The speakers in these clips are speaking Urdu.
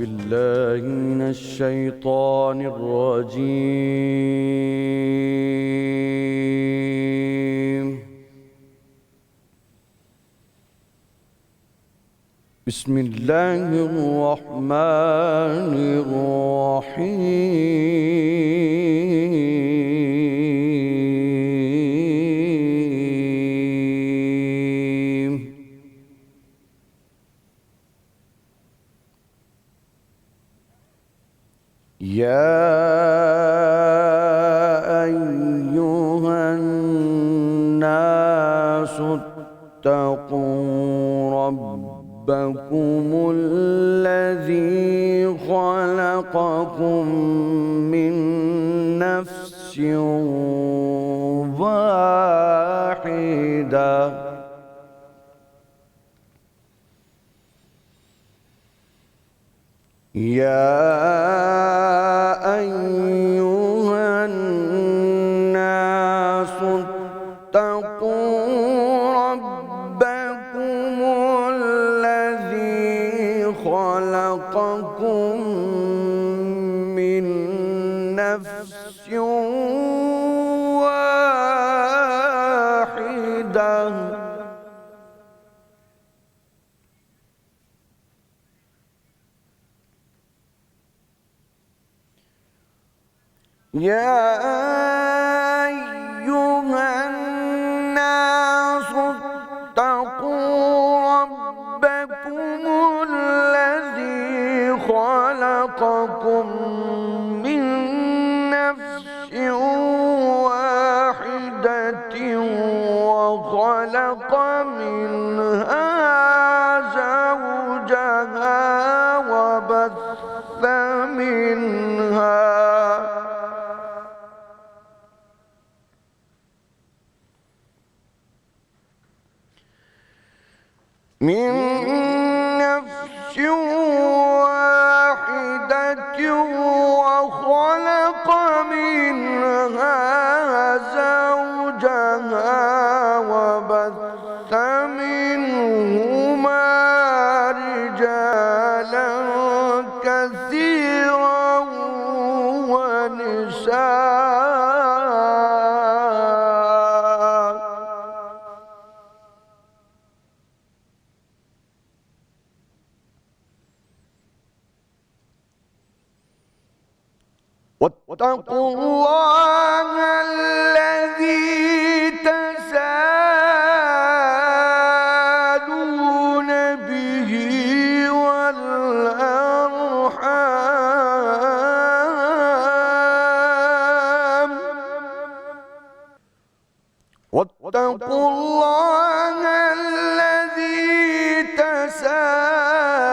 بالله من الشيطان الرجيم. بسم الله الرحمن الرحيم. يا أيها الناس اتقوا ربكم الذي خلقكم من نفس واحدة يا أيها الناس اتقوا ربكم الذي خلقكم من نفس واحدة يا أيها الناس اتقوا ربكم الذي خلقكم من نفس واحدة وخلق منها زوجها وبث منها من نفس واحدة وخلق منها زوجها وبث منهما رجالا كثيرا ونساء واتقوا الله الذي تساءلون به والأرحام واتقوا الله الذي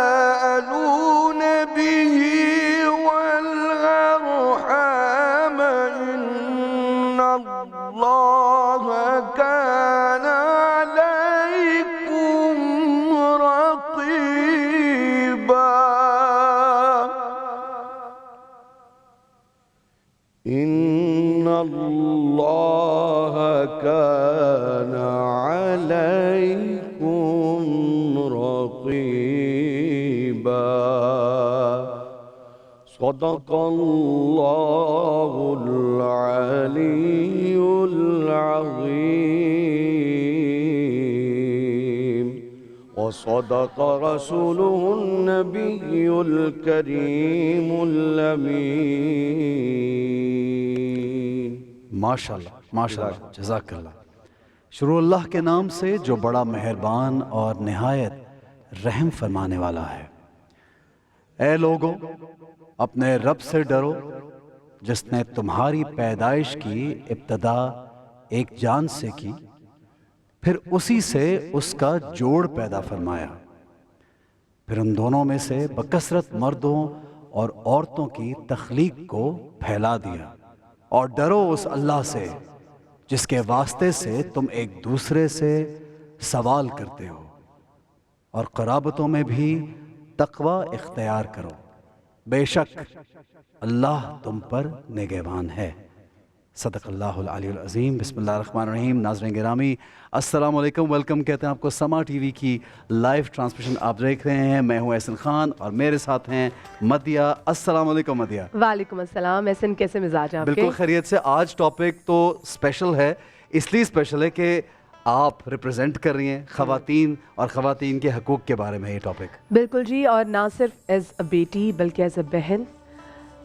تساءلون به والأرحام إن الله كان عليكم رقيبا إن الله كان عليكم رقيبا صدق الله العلي العظيم وصدق رسوله النبي الكريم الأمين. ماشاءاللہ ماشاءاللہ، جزاک اللہ۔ شروع اللہ کے نام سے جو بڑا مہربان اور نہایت رحم فرمانے والا ہے۔ اے لوگو، اپنے رب سے ڈرو جس نے تمہاری پیدائش کی ابتدا ایک جان سے کی، پھر اسی سے اس کا جوڑ پیدا فرمایا، پھر ان دونوں میں سے بکثرت مردوں اور عورتوں کی تخلیق کو پھیلا دیا، اور ڈرو اس اللہ سے جس کے واسطے سے تم ایک دوسرے سے سوال کرتے ہو، اور قرابتوں میں بھی تقوی اختیار کرو، بے شک اللہ تم پر نگہبان ہے۔ صدق اللہ العلی العظیم. بسم اللہ الرحمن الرحیم. ناظرین گرامی السلام علیکم. ویلکم کہتے ہیں آپ کو سما ٹی وی کی لائیو ٹرانسمیشن آپ دیکھ رہے ہیں. میں ہوں احسن خان اور میرے ساتھ ہیں مدیہ. السلام علیکم مدیہ. وعلیکم السلام. احسن کیسے مزاج ہیں آپ کے؟ بالکل خیریت سے. آج ٹاپک تو اسپیشل ہے, اس لیے اسپیشل ہے کہ آپ ریپرزینٹ کر رہی ہیں خواتین اور خواتین کے حقوق کے بارے میں یہ ٹاپک. بالکل جی, اور نہ صرف ایز اے بیٹی بلکہ ایز اے بہن,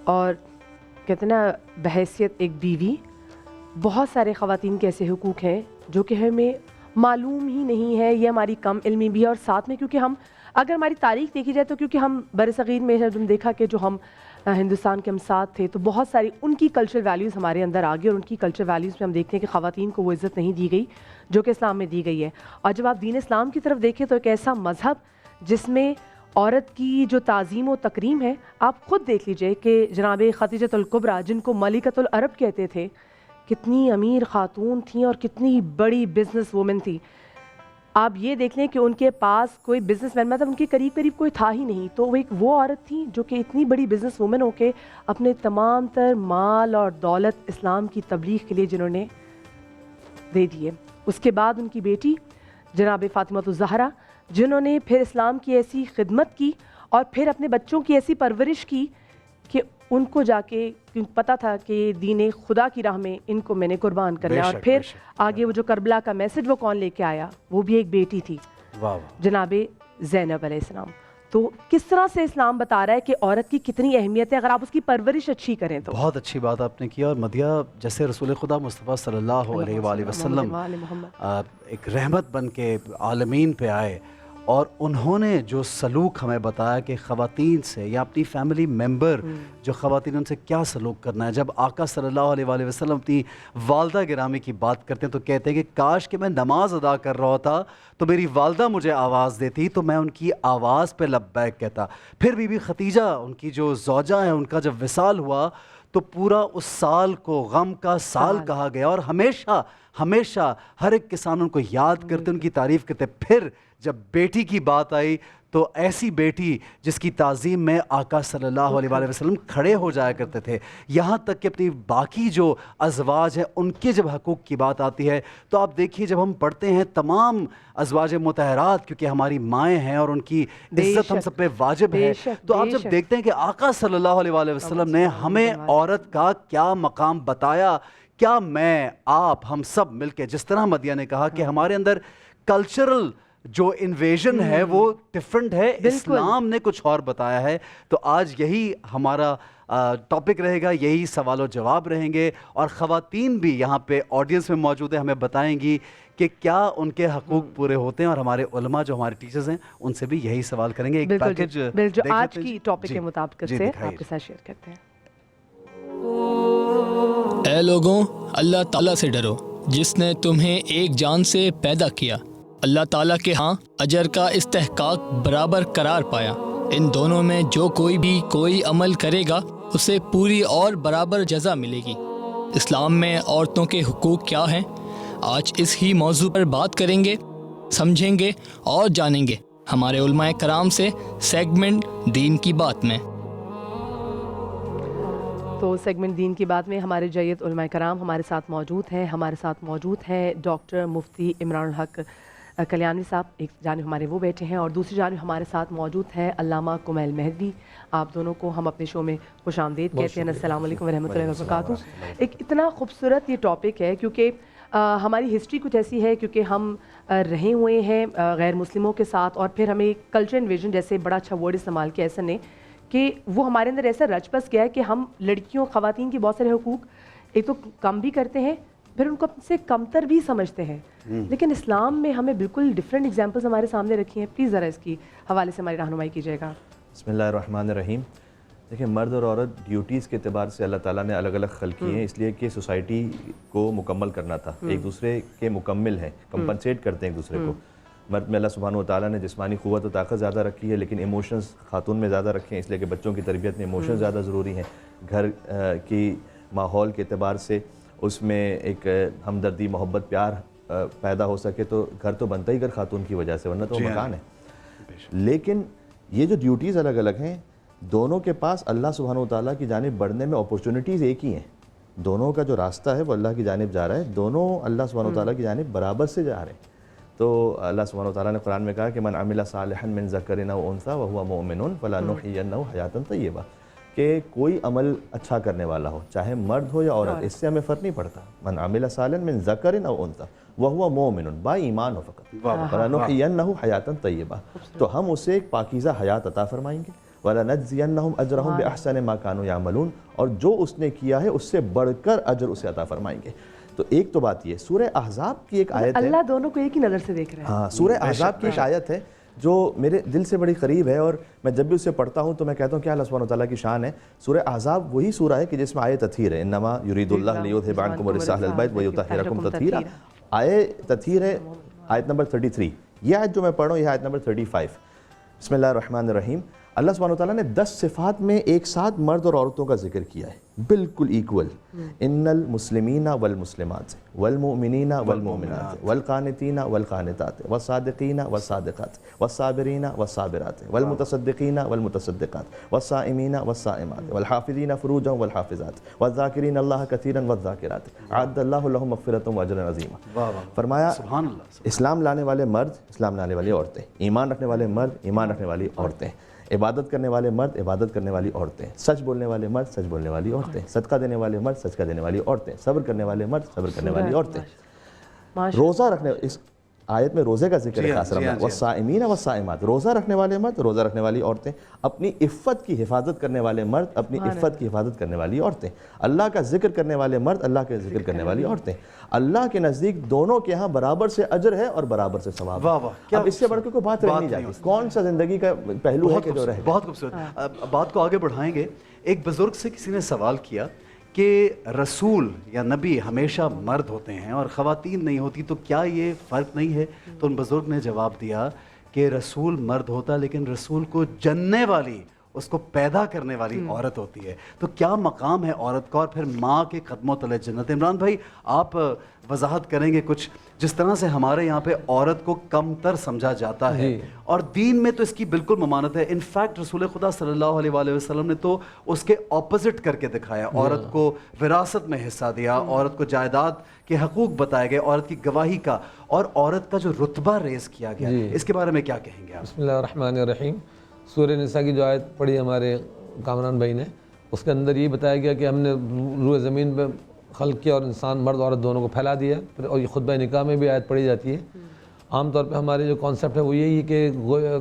اور کہتے ہیں نا بحیثیت ایک بیوی. بہت سارے خواتین کے ایسے حقوق ہیں جو کہ ہمیں معلوم ہی نہیں ہے, یہ ہماری کم علمی بھی ہے. اور ساتھ میں کیونکہ ہم اگر ہماری تاریخ دیکھی جائے تو کیونکہ ہم برصغیر میں جب ہم دیکھا کہ جو ہم ہندوستان کے ہم ساتھ تھے تو بہت ساری ان کی کلچر ویلیوز ہمارے اندر آ گئی, اور ان کی کلچر ویلیوز میں ہم دیکھتے ہیں کہ خواتین کو وہ عزت نہیں دی گئی جو کہ اسلام میں دی گئی ہے. اور جب آپ دین اسلام کی طرف دیکھیں تو ایک ایسا مذہب جس میں عورت کی جو تعظیم و تکریم ہے, آپ خود دیکھ لیجئے کہ جناب خدیجۃ الکبریٰ جن کو ملکۃ العرب کہتے تھے, کتنی امیر خاتون تھیں اور کتنی بڑی بزنس وومن تھی. آپ یہ دیکھ لیں کہ ان کے پاس کوئی بزنس مین, مطلب ان کے قریب کوئی تھا ہی نہیں, تو وہ ایک وہ عورت تھی جو کہ اتنی بڑی بزنس وومن ہو کے اپنے تمام تر مال اور دولت اسلام کی تبلیغ کے لیے جنہوں نے دے دیے. اس کے بعد ان کی بیٹی جناب فاطمہ الزہرا جنہوں نے پھر اسلام کی ایسی خدمت کی اور پھر اپنے بچوں کی ایسی پرورش کی کہ ان کو جا کے پتہ تھا کہ دین خدا کی راہ میں ان کو میں نے قربان کرنا. اور پھر آگے وہ جو کربلا کا میسج وہ کون لے کے آیا, وہ بھی ایک بیٹی تھی, جناب زینب علیہ السلام. تو کس طرح سے اسلام بتا رہا ہے کہ عورت کی کتنی اہمیت ہے اگر آپ اس کی پرورش اچھی کریں تو. بہت اچھی بات آپ نے کیا. اور مدیہ جیسے رسول خدا مصطفیٰ صلی اللہ علیہ وآلہ وسلم ایک رحمت بن کے عالمین پہ آئے, اور انہوں نے جو سلوک ہمیں بتایا کہ خواتین سے یا اپنی فیملی ممبر جو خواتین ان سے کیا سلوک کرنا ہے. جب آقا صلی اللہ علیہ وآلہ وسلم اپنی والدہ گرامی کی بات کرتے ہیں تو کہتے ہیں کہ کاش کہ میں نماز ادا کر رہا ہوتا تو میری والدہ مجھے آواز دیتی تو میں ان کی آواز پہ لبیک کہتا. پھر بی بی ختیجہ ان کی جو زوجہ ہیں, ان کا جب وصال ہوا تو پورا اس سال کو غم کا سال کہا گیا, اور ہمیشہ ہمیشہ ہر ایک کے سامنے ان کو یاد کرتے, ان کی تعریف کرتے. پھر جب بیٹی کی بات آئی تو ایسی بیٹی جس کی تعظیم میں آقا صلی اللہ علیہ وآلہ وسلم کھڑے ہو جایا کرتے تھے, یہاں تک کہ اپنی باقی جو ازواج ہیں ان کے جب حقوق کی بات آتی ہے تو آپ دیکھیے جب ہم پڑھتے ہیں تمام ازواج مطہرات کیونکہ ہماری مائیں ہیں اور ان کی عزت ہم سب پہ واجب ہے, تو آپ جب دیکھتے ہیں کہ آقا صلی اللہ علیہ وآلہ وسلم نے ہمیں عورت کا کیا مقام بتایا. کیا میں آپ ہم سب مل کے, جس طرح مدیہ نے کہا کہ ہمارے اندر کلچرل جو انویژن ہے وہ ڈفرنٹ ہے, اسلام نے کچھ اور بتایا ہے. تو آج یہی ہمارا ٹاپک رہے گا, یہی سوال و جواب رہیں گے, اور خواتین بھی یہاں پہ آڈینس میں موجود ہیں, ہمیں بتائیں گی کہ کیا ان کے حقوق پورے ہوتے ہیں, اور ہمارے علماء جو ہمارے ٹیچرز ہیں ان سے بھی یہی سوال کریں گے. ایک پیکج جو آج کی ٹاپک کے مطابق سے آپ کے ساتھ شیئر کرتے ہیں. اے لوگوں, اللہ تعالیٰ سے ڈرو جس نے تمہیں ایک جان سے پیدا کیا. اللہ تعالیٰ کے ہاں اجر کا استحقاق برابر قرار پایا. ان دونوں میں جو کوئی بھی کوئی عمل کرے گا اسے پوری اور برابر جزا ملے گی. اسلام میں عورتوں کے حقوق کیا ہیں, آج اس ہی موضوع پر بات کریں گے, سمجھیں گے اور جانیں گے ہمارے علماء کرام سے سیگمنٹ دین کی بات میں. تو سیگمنٹ دین کی بات میں ہمارے جید علماء کرام ہمارے ساتھ موجود ہیں. ہمارے ساتھ موجود ہیں ڈاکٹر مفتی عمران الحق کلیانوی صاحب, ایک جانب ہمارے وہ بیٹھے ہیں, اور دوسری جانب ہمارے ساتھ موجود ہے علامہ کمیل مہدوی. آپ دونوں کو ہم اپنے شو میں خوش آمدید کہتے ہیں. السلام علیکم ورحمۃ اللہ وبرکاتہ. ایک اتنا خوبصورت یہ ٹاپک ہے کیونکہ ہماری ہسٹری کچھ ایسی ہے, کیونکہ ہم رہے ہوئے ہیں غیر مسلموں کے ساتھ, اور پھر ہمیں کلچر انویژن جیسے بڑا اچھا ورڈ استعمال کیا ایسا نے کہ وہ ہمارے اندر ایسا رچ بس گیا ہے کہ ہم لڑکیوں خواتین کے بہت سارے حقوق ایک تو کم بھی کرتے ہیں, پھر ان کو اپنے سے کمتر بھی سمجھتے ہیں. لیکن اسلام میں ہمیں بالکل ڈفرینٹ ایگزامپلز ہمارے سامنے رکھی ہیں. پلیز ذرا اس کی حوالے سے ہماری رہنمائی کیجیے گا. بسم اللہ الرحمن الرحیم. دیکھیں, مرد اور عورت ڈیوٹیز کے اعتبار سے اللہ تعالیٰ نے الگ الگ خلق کی ہیں, اس لیے کہ سوسائٹی کو مکمل کرنا تھا. ایک دوسرے کے مکمل ہیں, کمپنسیٹ کرتے ہیں ایک دوسرے کو. مرد میں اللہ سبحانہ و تعالیٰ نے جسمانی قوت و طاقت زیادہ رکھی ہے, لیکن ایموشنز خاتون میں زیادہ رکھے ہیں, اس لیے کہ بچوں کی تربیت میں ایموشنز زیادہ ضروری ہیں. گھر کی ماحول کے اعتبار سے اس میں ایک ہمدردی, محبت, پیار پیدا ہو سکے تو گھر تو بنتا ہی گھر خاتون کی وجہ سے, ورنہ تو وہ مکان ہے. لیکن یہ جو ڈیوٹیز الگ الگ ہیں, دونوں کے پاس اللہ سبحانہ و تعالیٰ کی جانب بڑھنے میں اپورچونٹیز ایک ہی ہیں. دونوں کا جو راستہ ہے وہ اللہ کی جانب جا رہا ہے, دونوں اللہ سبحانہ و تعالیٰ کی جانب برابر سے جا رہے ہیں. تو اللہ سبحانہ و تعالیٰ نے قرآن میں کہا کہ من عمل صالحا من ذکر او انثی وهو مؤمن فلنحیینہ حیاۃ طیبہ, کہ کوئی عمل اچھا کرنے والا ہو چاہے مرد ہو یا عورت, اس سے ہمیں فرق نہیں پڑتا. من عمل صالحا من ذکر او انثی وهو مؤمن, با ایمان ہو فقط, فلنحیینہ حیاۃ طیبہ, تو ہم اسے ایک پاکیزہ حیات عطا فرمائیں گے. وَلَنَجْزِيَنَّهُمْ أَجْرَهُمْ بِأَحْسَنِ مَا كَانُوا يَعْمَلُونَ, اور جو اس نے کیا ہے اس سے بڑھ کر اجر اسے عطا فرمائیں گے. تو ایک تو بات یہ سورہ احزاب کی ایک آیت ہے, اللہ دونوں کو ایک ہی نظر سے دیکھ رہا ہے. ہاں سورہ احزاب کی ایک آیت ہے جو میرے دل سے بڑی قریب ہے, اور میں جب بھی اسے پڑھتا ہوں تو میں کہتا ہوں کہ اللہ سبحانہ وتعالیٰ کی شان ہے. سورہ احزاب وہی سورہ ہے کہ جس میں آیے تطہیر ہے, انما یرید اللہ لیذھب عنکم الرجس اہل البیت ویطہرکم تطہیرا. آیے تطہیر ہے آیت نمبر 33. یہ آیت جو میں پڑھ رہا ہوں یہ آیت نمبر 35. بسم اللہ الرحمن الرحیم. اللہ سبحانہ وتعالیٰ نے 10 صفات میں ایک ساتھ مرد اور عورتوں کا ذکر کیا ہے, بالکل ایکول. ان المسلمین والمسلمات والمؤمنین والمؤمنات والقانتین والقانتات والصادقین والصادقات والصابرین والصابرات والمتصدقین والمتصدقات والصائمین والصائمات والحافظین فروجهم والحافظات والذاکرین اللہ کثیرا والذاکرات اعد اللہ لهم مغفرۃ واجرا عظیما. فرمایا اسلام لانے والے مرد, اسلام لانے والی عورتیں, ایمان رکھنے والے مرد, ایمان رکھنے والی عورتیں, عبادت کرنے والے مرد, عبادت کرنے والی عورتیں, سچ بولنے والے مرد, سچ بولنے والی عورتیں, صدقہ دینے والے مرد, صدقہ دینے والی عورتیں, صبر کرنے والے مرد, صبر کرنے والی عورتیں, روزہ رکھنے, اس آیت میں روزے کا ذکر ہے خاص رحمت, والصائمین والصائمات, روزہ رکھنے والے مرد, روزہ رکھنے والی عورتیں, اپنی عفت کی حفاظت کرنے والے مرد, اپنی عفت کی حفاظت کرنے والی عورتیں, اللہ کا ذکر کرنے والے مرد, اللہ کا ذکر کرنے والی عورتیں. اللہ کے نزدیک دونوں کے ہاں برابر سے اجر ہے اور برابر سے ثواب ہے. اب اس سے بڑھ کے کوئی بات رہ نہیں جاتی. کون سا زندگی کا پہلو ہے کہ جو رہے. بہت خوبصورت. بات کو آگے بڑھائیں گے. ایک بزرگ سے کسی نے سوال کیا کہ رسول یا نبی ہمیشہ مرد ہوتے ہیں اور خواتین نہیں ہوتی, تو کیا یہ فرق نہیں ہے؟ تو ان بزرگ نے جواب دیا کہ رسول مرد ہوتا لیکن رسول کو جننے والی, اس کو پیدا کرنے والی عورت ہوتی ہے. تو کیا مقام ہے عورت کا, اور پھر ماں کے قدموں تلے جنت. عمران بھائی آپ وضاحت کریں گے کچھ, جس طرح سے ہمارے یہاں پہ عورت کو کم تر سمجھا جاتا ہے اور دین میں تو اس کی بالکل ممانعت ہے. انفیکٹ رسول خدا صلی اللہ علیہ وآلہ وسلم نے تو اس کے اپوزٹ کر کے دکھایا. عورت کو وراثت میں حصہ دیا, عورت کو جائیداد کے حقوق بتائے گئے, عورت کی گواہی کا, اور عورت کا جو رتبہ ریز کیا گیا. اس کے بارے میں کیا کہیں گے آپ؟ بسم اللہ الرحمن الرحیم. سورہ نساء کی جو آیت پڑھی ہمارے کامران بھائی نے, اس کے اندر یہ بتایا گیا کہ ہم نے روئے زمین پہ خلق کیا اور انسان مرد عورت دونوں کو پھیلا دیا. اور یہ خطبہ نکاح میں بھی آیت پڑھی جاتی ہے. عام طور پہ ہمارے جو کانسیپٹ ہے وہ یہی ہے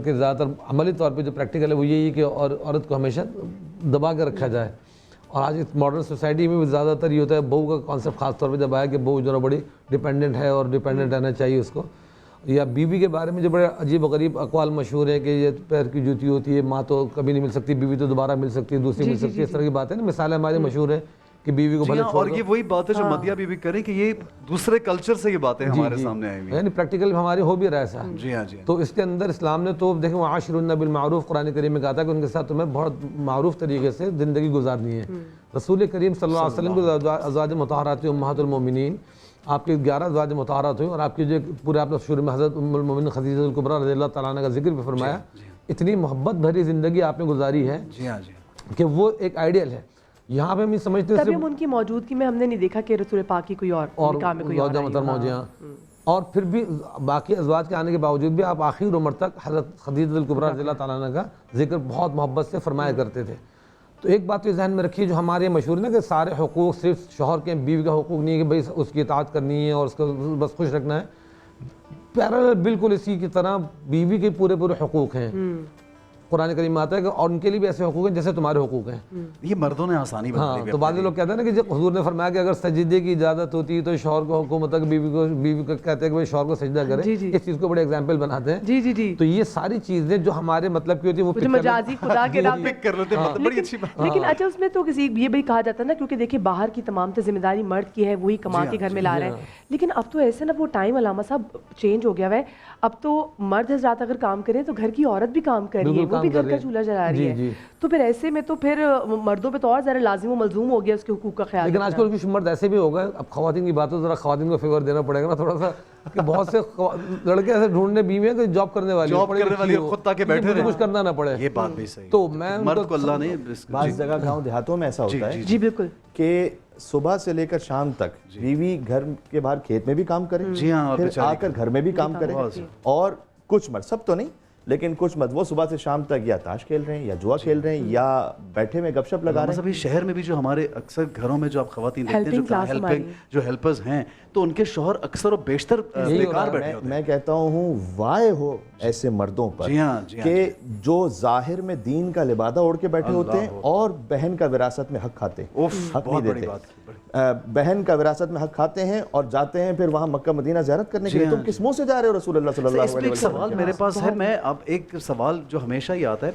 کہ زیادہ تر عملی طور پہ جو پریکٹیکل ہے وہ یہی ہے کہ عورت کو ہمیشہ دبا کے رکھا جائے. اور آج اس ماڈرن سوسائٹی میں بھی زیادہ تر یہ ہوتا ہے, بہو کا کانسیپٹ خاص طور پہ جب آیا کہ بہو جو ہے بڑی ڈیپینڈنٹ ہے اور ڈیپینڈنٹ رہنا چاہیے اس کو. یا بیوی کے بارے میں جو بڑے عجیب و غریب اقوال مشہور ہیں کہ یہ پیر کی جوتی ہوتی ہے, ماں تو کبھی نہیں مل سکتی, بیوی تو دوبارہ مل سکتی ہے, دوسری مل سکتی ہے. اس طرح کی بات ہے نا, مثالیں ہماری مشہور ہیں کہ بیوی کو بھلے چھوڑ دو. اور یہ وہی بات ہے جو مدیہ بیوی کریں کہ یہ دوسرے کلچر سے یہ باتیں ہمارے سامنے آئی ہوئی ہیں, یعنی پریکٹیکل ہمارے ہو بھی رہا ایسا. جی ہاں جی. تو اس کے اندر اسلام نے تو دیکھیں وعاشرون بالمعروف قرآن کریم میں کہا تھا کہ ان کے ساتھ تمہیں بہت معروف طریقے سے زندگی گزارنی ہے. رسول کریم صلی اللہ علیہ وسلم کو ازواج مطہرات امہات المومنین, آپ کی 11 ازواج مطہرات ہوئی, اور آپ کی جو پورے آپ نے شروع میں حضرت ام المومنین خدیجہ الکبریٰ رضی اللہ تعالیٰ عنہ کا ذکر بھی فرمایا. اتنی محبت بھری زندگی آپ نے گزاری ہے کہ وہ ایک آئیڈیل ہے. یہاں پہ ہم سمجھتے ہیں تبھی ہم ان کی موجودگی میں ہم نے نہیں دیکھا کہ رسول پاک کی کوئی اور نکاح میں کوئی اور موجیاں, اور پھر بھی باقی ازواج کے آنے کے باوجود بھی آپ آخر عمر تک حضرت خدیجہ الکبریٰ رضی اللہ تعالیٰ عنہ کا ذکر بہت محبت سے فرمایا کرتے تھے. تو ایک بات تو ذہن میں رکھیے, جو ہمارے مشہور ہے نا کہ سارے حقوق صرف شوہر کے, بیوی کا حقوق نہیں ہے کہ بھئی اس کی اطاعت کرنی ہے اور اس کو بس خوش رکھنا ہے. پیرالل بالکل اسی کی طرح بیوی کے پورے حقوق ہیں. قرآن کریم میں آتا ہے کہ اور ان کے لیے بھی ایسے حقوق ہیں جیسے تمہارے حقوق ہیں. یہ مردوں نے آسانی بنا لی. تو بعض لوگ کہتے ہیں نا کہ جب حضور نے فرمایا کہ اگر سجدے کی اجازت ہوتی ہے تو شوہر کو حکم ہوتا ہے کہ بیوی کو کہتے ہیں کہ بھئی شوہر کو سجدہ کرے. اس چیز کو بڑے ایگزامپل بناتے ہیں. تو یہ ساری چیزیں جو ہمارے مطلب کی ہوتی ہے وہ مجازی خدا کے نام پک کر لیتے ہیں. بڑی اچھی بات. لیکن اچھا اس میں تو کسی یہ بھی کہا جاتا ہے نا, کیونکہ دیکھیں باہر کی تمام تو ذمہ داری مرد کی ہے, وہی کما کے گھر میں لا رہا ہے. لیکن اب تو ایسے نا وہ ٹائم علامہ صاحب چینج ہو گیا ہے. اب تو مرد حضرات اگر کام کریں تو گھر کی عورت بھی کام کر رہی ہے, وہ کام بھی کر گھر رہی کا ہے. چولہا جلا رہی جی ہے. جی. تو پھر ایسے میں تو پھر مردوں پہ تو اور زیادہ لازم و ملزوم ہو گیا اس کے حقوق کا خیال لیکن آج کل کچھ مرد ایسے بھی ہو گئے, اب خواتین کی بات ہو ذرا خواتین کو فیور دینا پڑے گا نا تھوڑا سا, کہ بہت سے لڑکے ایسے ڈھونڈنے بیویاں کہ جاب کرنے والی خود تاکہ بیٹھے رہیں, کچھ کرنا نہ پڑے. یہ بات بھی صحیح. تو میں مرد کو اللہ نے بعض جگہ گاؤں دیہاتوں میں ایسا ہوتا ہے جی بالکل کہ صبح سے لے کر شام تک بیوی گھر کے باہر کھیت میں بھی کام کرے, جی ہاں, پھر آ کر گھر میں بھی کام کرے, اور کچھ مرد, سب تو نہیں لیکن کچھ مرد وہ صبح سے شام تک یا تاش کھیل رہے ہیں یا جوا کھیل رہے ہیں یا بیٹھے میں گپ شپ لگا رہے ہیں. ابھی شہر میں بھی جو ہمارے اکثر گھروں میں جو آپ خواتین دیکھتے ہیں جو ہیلپرز ہیں, تو ان کے شوہر اکثر و بیشتر بیکار بیٹھے ہوتے ہیں. میں کہتا ہوں وائے ہو ایسے مردوں پر کہ جو ظاہر میں دین کا لبادہ اوڑھ کے بیٹھے ہوتے ہیں اور بہن کا وراثت میں حق کھاتے ہیں, حق نہیں دیتے, بہن کا وراثت میں حق کھاتے ہیں اور جاتے ہیں پھر وہاں مکہ مدینہ زیارت کرنے کے لیے. تم کس منہ سے جا رہے ہو رسول اللہ صلی اللہ علیہ وسلم؟ ایک سوال میرے پاس ہے, میں اب ایک سوال جو ہمیشہ ہی آتا ہے,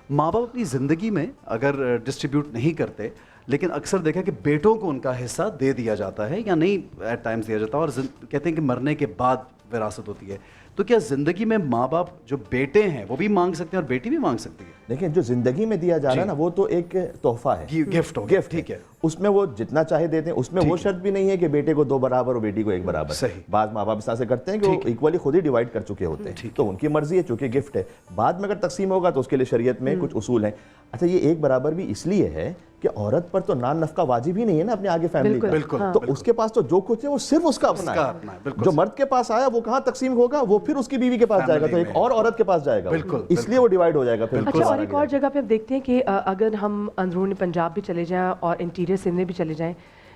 ماں باپ اپنی زندگی میں اگر ڈسٹریبیوٹ نہیں کرتے لیکن اکثر دیکھا کہ بیٹوں کو ان کا حصہ دے دیا جاتا ہے یا نہیں ایٹ ٹائمز دیا جاتا, اور کہتے ہیں کہ مرنے کے بعد وراثت ہوتی ہے, تو کیا زندگی میں ماں باپ جو بیٹے ہیں وہ بھی مانگ سکتے ہیں اور بیٹی بھی مانگ سکتی ہے؟ لیکن جو زندگی میں دیا جا رہا ہے نا وہ تو ایک تحفہ ہے, گفٹ, ٹھیک ہے, اس میں وہ جتنا چاہے دیتے ہیں, اس میں وہ شرط بھی نہیں ہے کہ بیٹے کو 2 برابر اور بیٹی کو 1 برابر. صحیح. بعض ماں باپ اس طرح سے کرتے ہیں کہ وہ ایکولی خود ہی ڈیوائڈ کر چکے ہوتے ہیں, تو ان کی مرضی ہے, چونکہ گفٹ ہے. بعد میں اگر تقسیم ہوگا تو اس کے لیے شریعت میں کچھ اصول ہیں. اچھا, یہ 1 برابر بھی اس لیے ہے کہ عورت پر تو نان نفقہ واجب ہی نہیں ہے نا اپنے آگے فیملی کا, تو اس کے پاس تو جو کچھ ہے وہ صرف اس کا اپنا ہے. جو مرد کے پاس آیا وہ کہاں تقسیم ہوگا, وہ پھر اس کی بیوی کے پاس جائے گا, تو ایک اور عورت کے پاس جائے گا, اس لیے وہ ڈیوائڈ ہو جائے گا. اچھا, اور ایک اور جگہ پہ ہم دیکھتے ہیں کہ اگر ہم اندرون پنجاب بھی چلے جائیں اور انٹیریئر سندھ میں بھی چلے جائیں,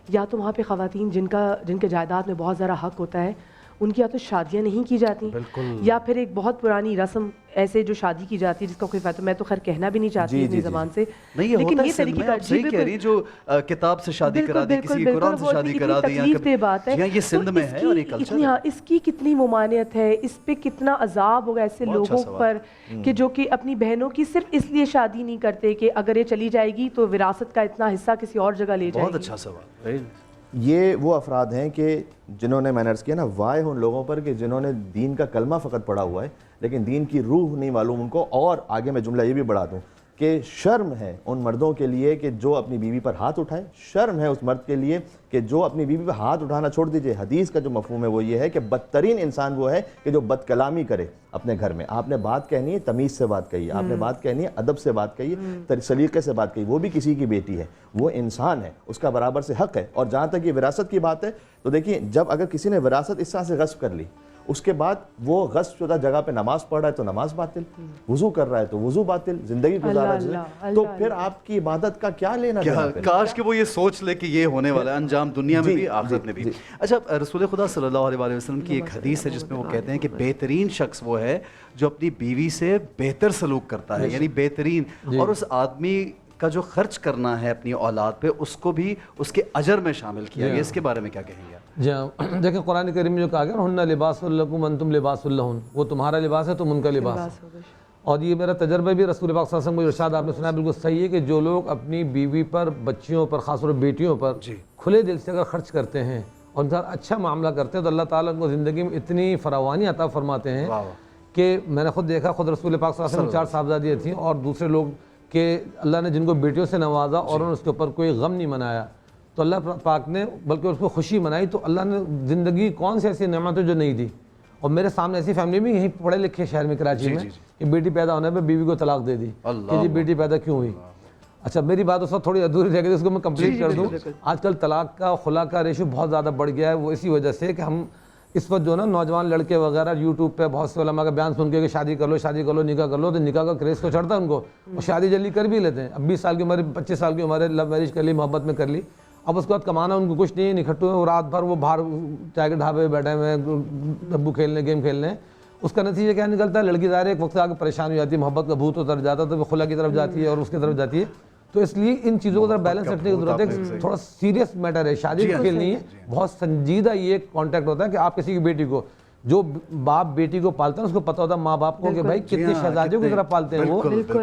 یا تو وہاں پہ خواتین جن کے جائیداد میں بہت زیادہ حق ہوتا ہے, ان کی یا تو شادیاں نہیں کی جاتی, یا پھر ایک بہت پرانی رسم ایسے جو شادی کی جاتی ہے جس کا کوئی فائدہ میں تو خیر کہنا بھی نہیں چاہتی اپنی زبان سے, لیکن یہ طریقہ کا صحیح کہہ رہی, جو کتاب سے شادی کرا دی, کسی قرآن سے شادی کرا دی, تکلیف دہ بات ہے. یہ سندھ میں ہے اور یہ کلچر ہے. اس کی کتنی ممانعت ہے, اس پہ کتنا عذاب ہوگا ایسے لوگوں پر کہ جو کہ اپنی بہنوں کی صرف اس لیے شادی نہیں کرتے کہ اگر یہ چلی جائے گی تو وراثت کا اتنا حصہ کسی اور جگہ لے جائے گی. بہت اچھا سوال. یہ وہ افراد ہیں کہ جنہوں نے, میں نے عرض کیا نا, وائے ان لوگوں پر کہ جنہوں نے دین کا کلمہ فقط پڑھا ہوا ہے لیکن دین کی روح نہیں معلوم ان کو. اور آگے میں جملہ یہ بھی بڑھا دوں کہ شرم ہے ان مردوں کے لیے کہ جو اپنی بیوی پر ہاتھ اٹھائے, شرم ہے اس مرد کے لیے کہ جو اپنی بیوی پر ہاتھ اٹھانا چھوڑ دیجئے. حدیث کا جو مفہوم ہے وہ یہ ہے کہ بدترین انسان وہ ہے کہ جو بد کلامی کرے اپنے گھر میں. آپ نے بات کہنی ہے تمیز سے بات کہی, آپ نے بات کہنی ہے ادب سے بات کہی, سلیقے سے بات کہی, وہ بھی کسی کی بیٹی ہے, وہ انسان ہے, اس کا برابر سے حق ہے. اور جہاں تک یہ وراثت کی بات ہے تو دیکھیے, جب اگر کسی نے وراثت اس طرح سے غصب کر لی, اس کے بعد وہ غصب شدہ جگہ پہ نماز پڑھ رہا ہے تو نماز باطل, وضو کر رہا ہے تو وضو باطل, زندگی گزارا ہے, تو پھر آپ کی عبادت کا کیا لینا دینا؟ کاش کہ وہ یہ سوچ لے کہ یہ ہونے والا ہے انجام دنیا میں بھی آخرت میں بھی. اچھا, رسول خدا صلی اللہ علیہ وسلم کی ایک حدیث ہے جس میں وہ کہتے ہیں کہ بہترین شخص وہ ہے جو اپنی بیوی سے بہتر سلوک کرتا ہے, یعنی بہترین, اور اس آدمی کا جو خرچ کرنا ہے اپنی اولاد پہ اس کو بھی اس کے اجر میں شامل کیا گیا. اس کے بارے میں کیا کہیں گے؟ جی ہاں, دیکھیں قرآن کریم میں جو کہا گیا, ہن لباس لکم انتم لباس لہن, وہ تمہارا لباس ہے تم ان کا لباس. اور یہ میرا تجربہ بھی رسول پاک صلی اللہ علیہ وسلم کو ارشاد آپ نے سنا بالکل صحیح ہے کہ جو لوگ اپنی بیوی پر, بچیوں پر, خاص طور پر بیٹیوں پر کھلے دل سے اگر خرچ کرتے ہیں اور ان کا اچھا معاملہ کرتے ہیں تو اللہ تعالیٰ ان کو زندگی میں اتنی فراوانی عطا فرماتے ہیں کہ میں نے خود دیکھا, خود رسول پاک صلی اللہ علیہ وسلم 4 صاحبزادیاں تھیں اور دوسرے لوگ کہ اللہ نے جن کو بیٹیوں سے نوازا اور انہوں نے اس کے اوپر کوئی غم نہیں منایا تو اللہ پاک نے بلکہ اس کو خوشی منائی. تو اللہ نے زندگی کون سی ایسی نعمت ہے جو نہیں دی. اور میرے سامنے ایسی فیملی میں یہیں پڑھے لکھے شہر میں کراچی میں کہ بیٹی پیدا ہونے پہ بیوی کو طلاق دے دی کہ جی بیٹی پیدا کیوں ہوئی. اچھا, میری بات اس وقت تھوڑی ادھوری رہ گئی, اس کو میں کمپلیٹ کر دوں. آج کل طلاق کا خلا کا ریشو بہت زیادہ بڑھ گیا ہے, وہ اسی وجہ سے کہ ہم اس وقت جو نا نوجوان لڑکے وغیرہ یوٹیوب پہ بہت سے علماء کا بیان سن کے کہ شادی کر لو نکاح کر لو, تو نکاح کا کریز تو چڑھتا ہے ان کو, اور شادی جلدی کر بھی لیتے ہیں. اب 20 سال کی عمر, 25 سال کی عمر, لو میرج کر لی, محبت میں کر لی, اب اس کے بعد کمانا ان کو کچھ نہیں ہے, نکھٹو ہیں, رات بھر وہ باہر چائے کے ڈھابے بیٹھے ہوئے ہیں, ڈبو کھیلنے, گیم کھیلنے. اس کا نتیجہ کیا نکلتا ہے, لڑکی ظاہر ایک وقت آگے پریشان ہو جاتی ہے, محبت کا بھوت اتر جاتا ہے تو وہ خلا کی طرف جاتی ہے اور اس کی طرف جاتی ہے. تو اس لیے ان چیزوں کو ذرا بیلنس رکھنے کی ضرورت ہے. تھوڑا سیریس میٹر ہے, شادی کا کھیل نہیں ہے, بہت سنجیدہ یہ کانٹیکٹ ہوتا ہے کہ آپ کسی کی بیٹی کو, جو باپ بیٹی کو پالتا ہے اس کو پتہ ہوتا ہے ماں باپ کو کہ بھائی کتنے شہزادیوں کی طرح پالتے ہیں وہ,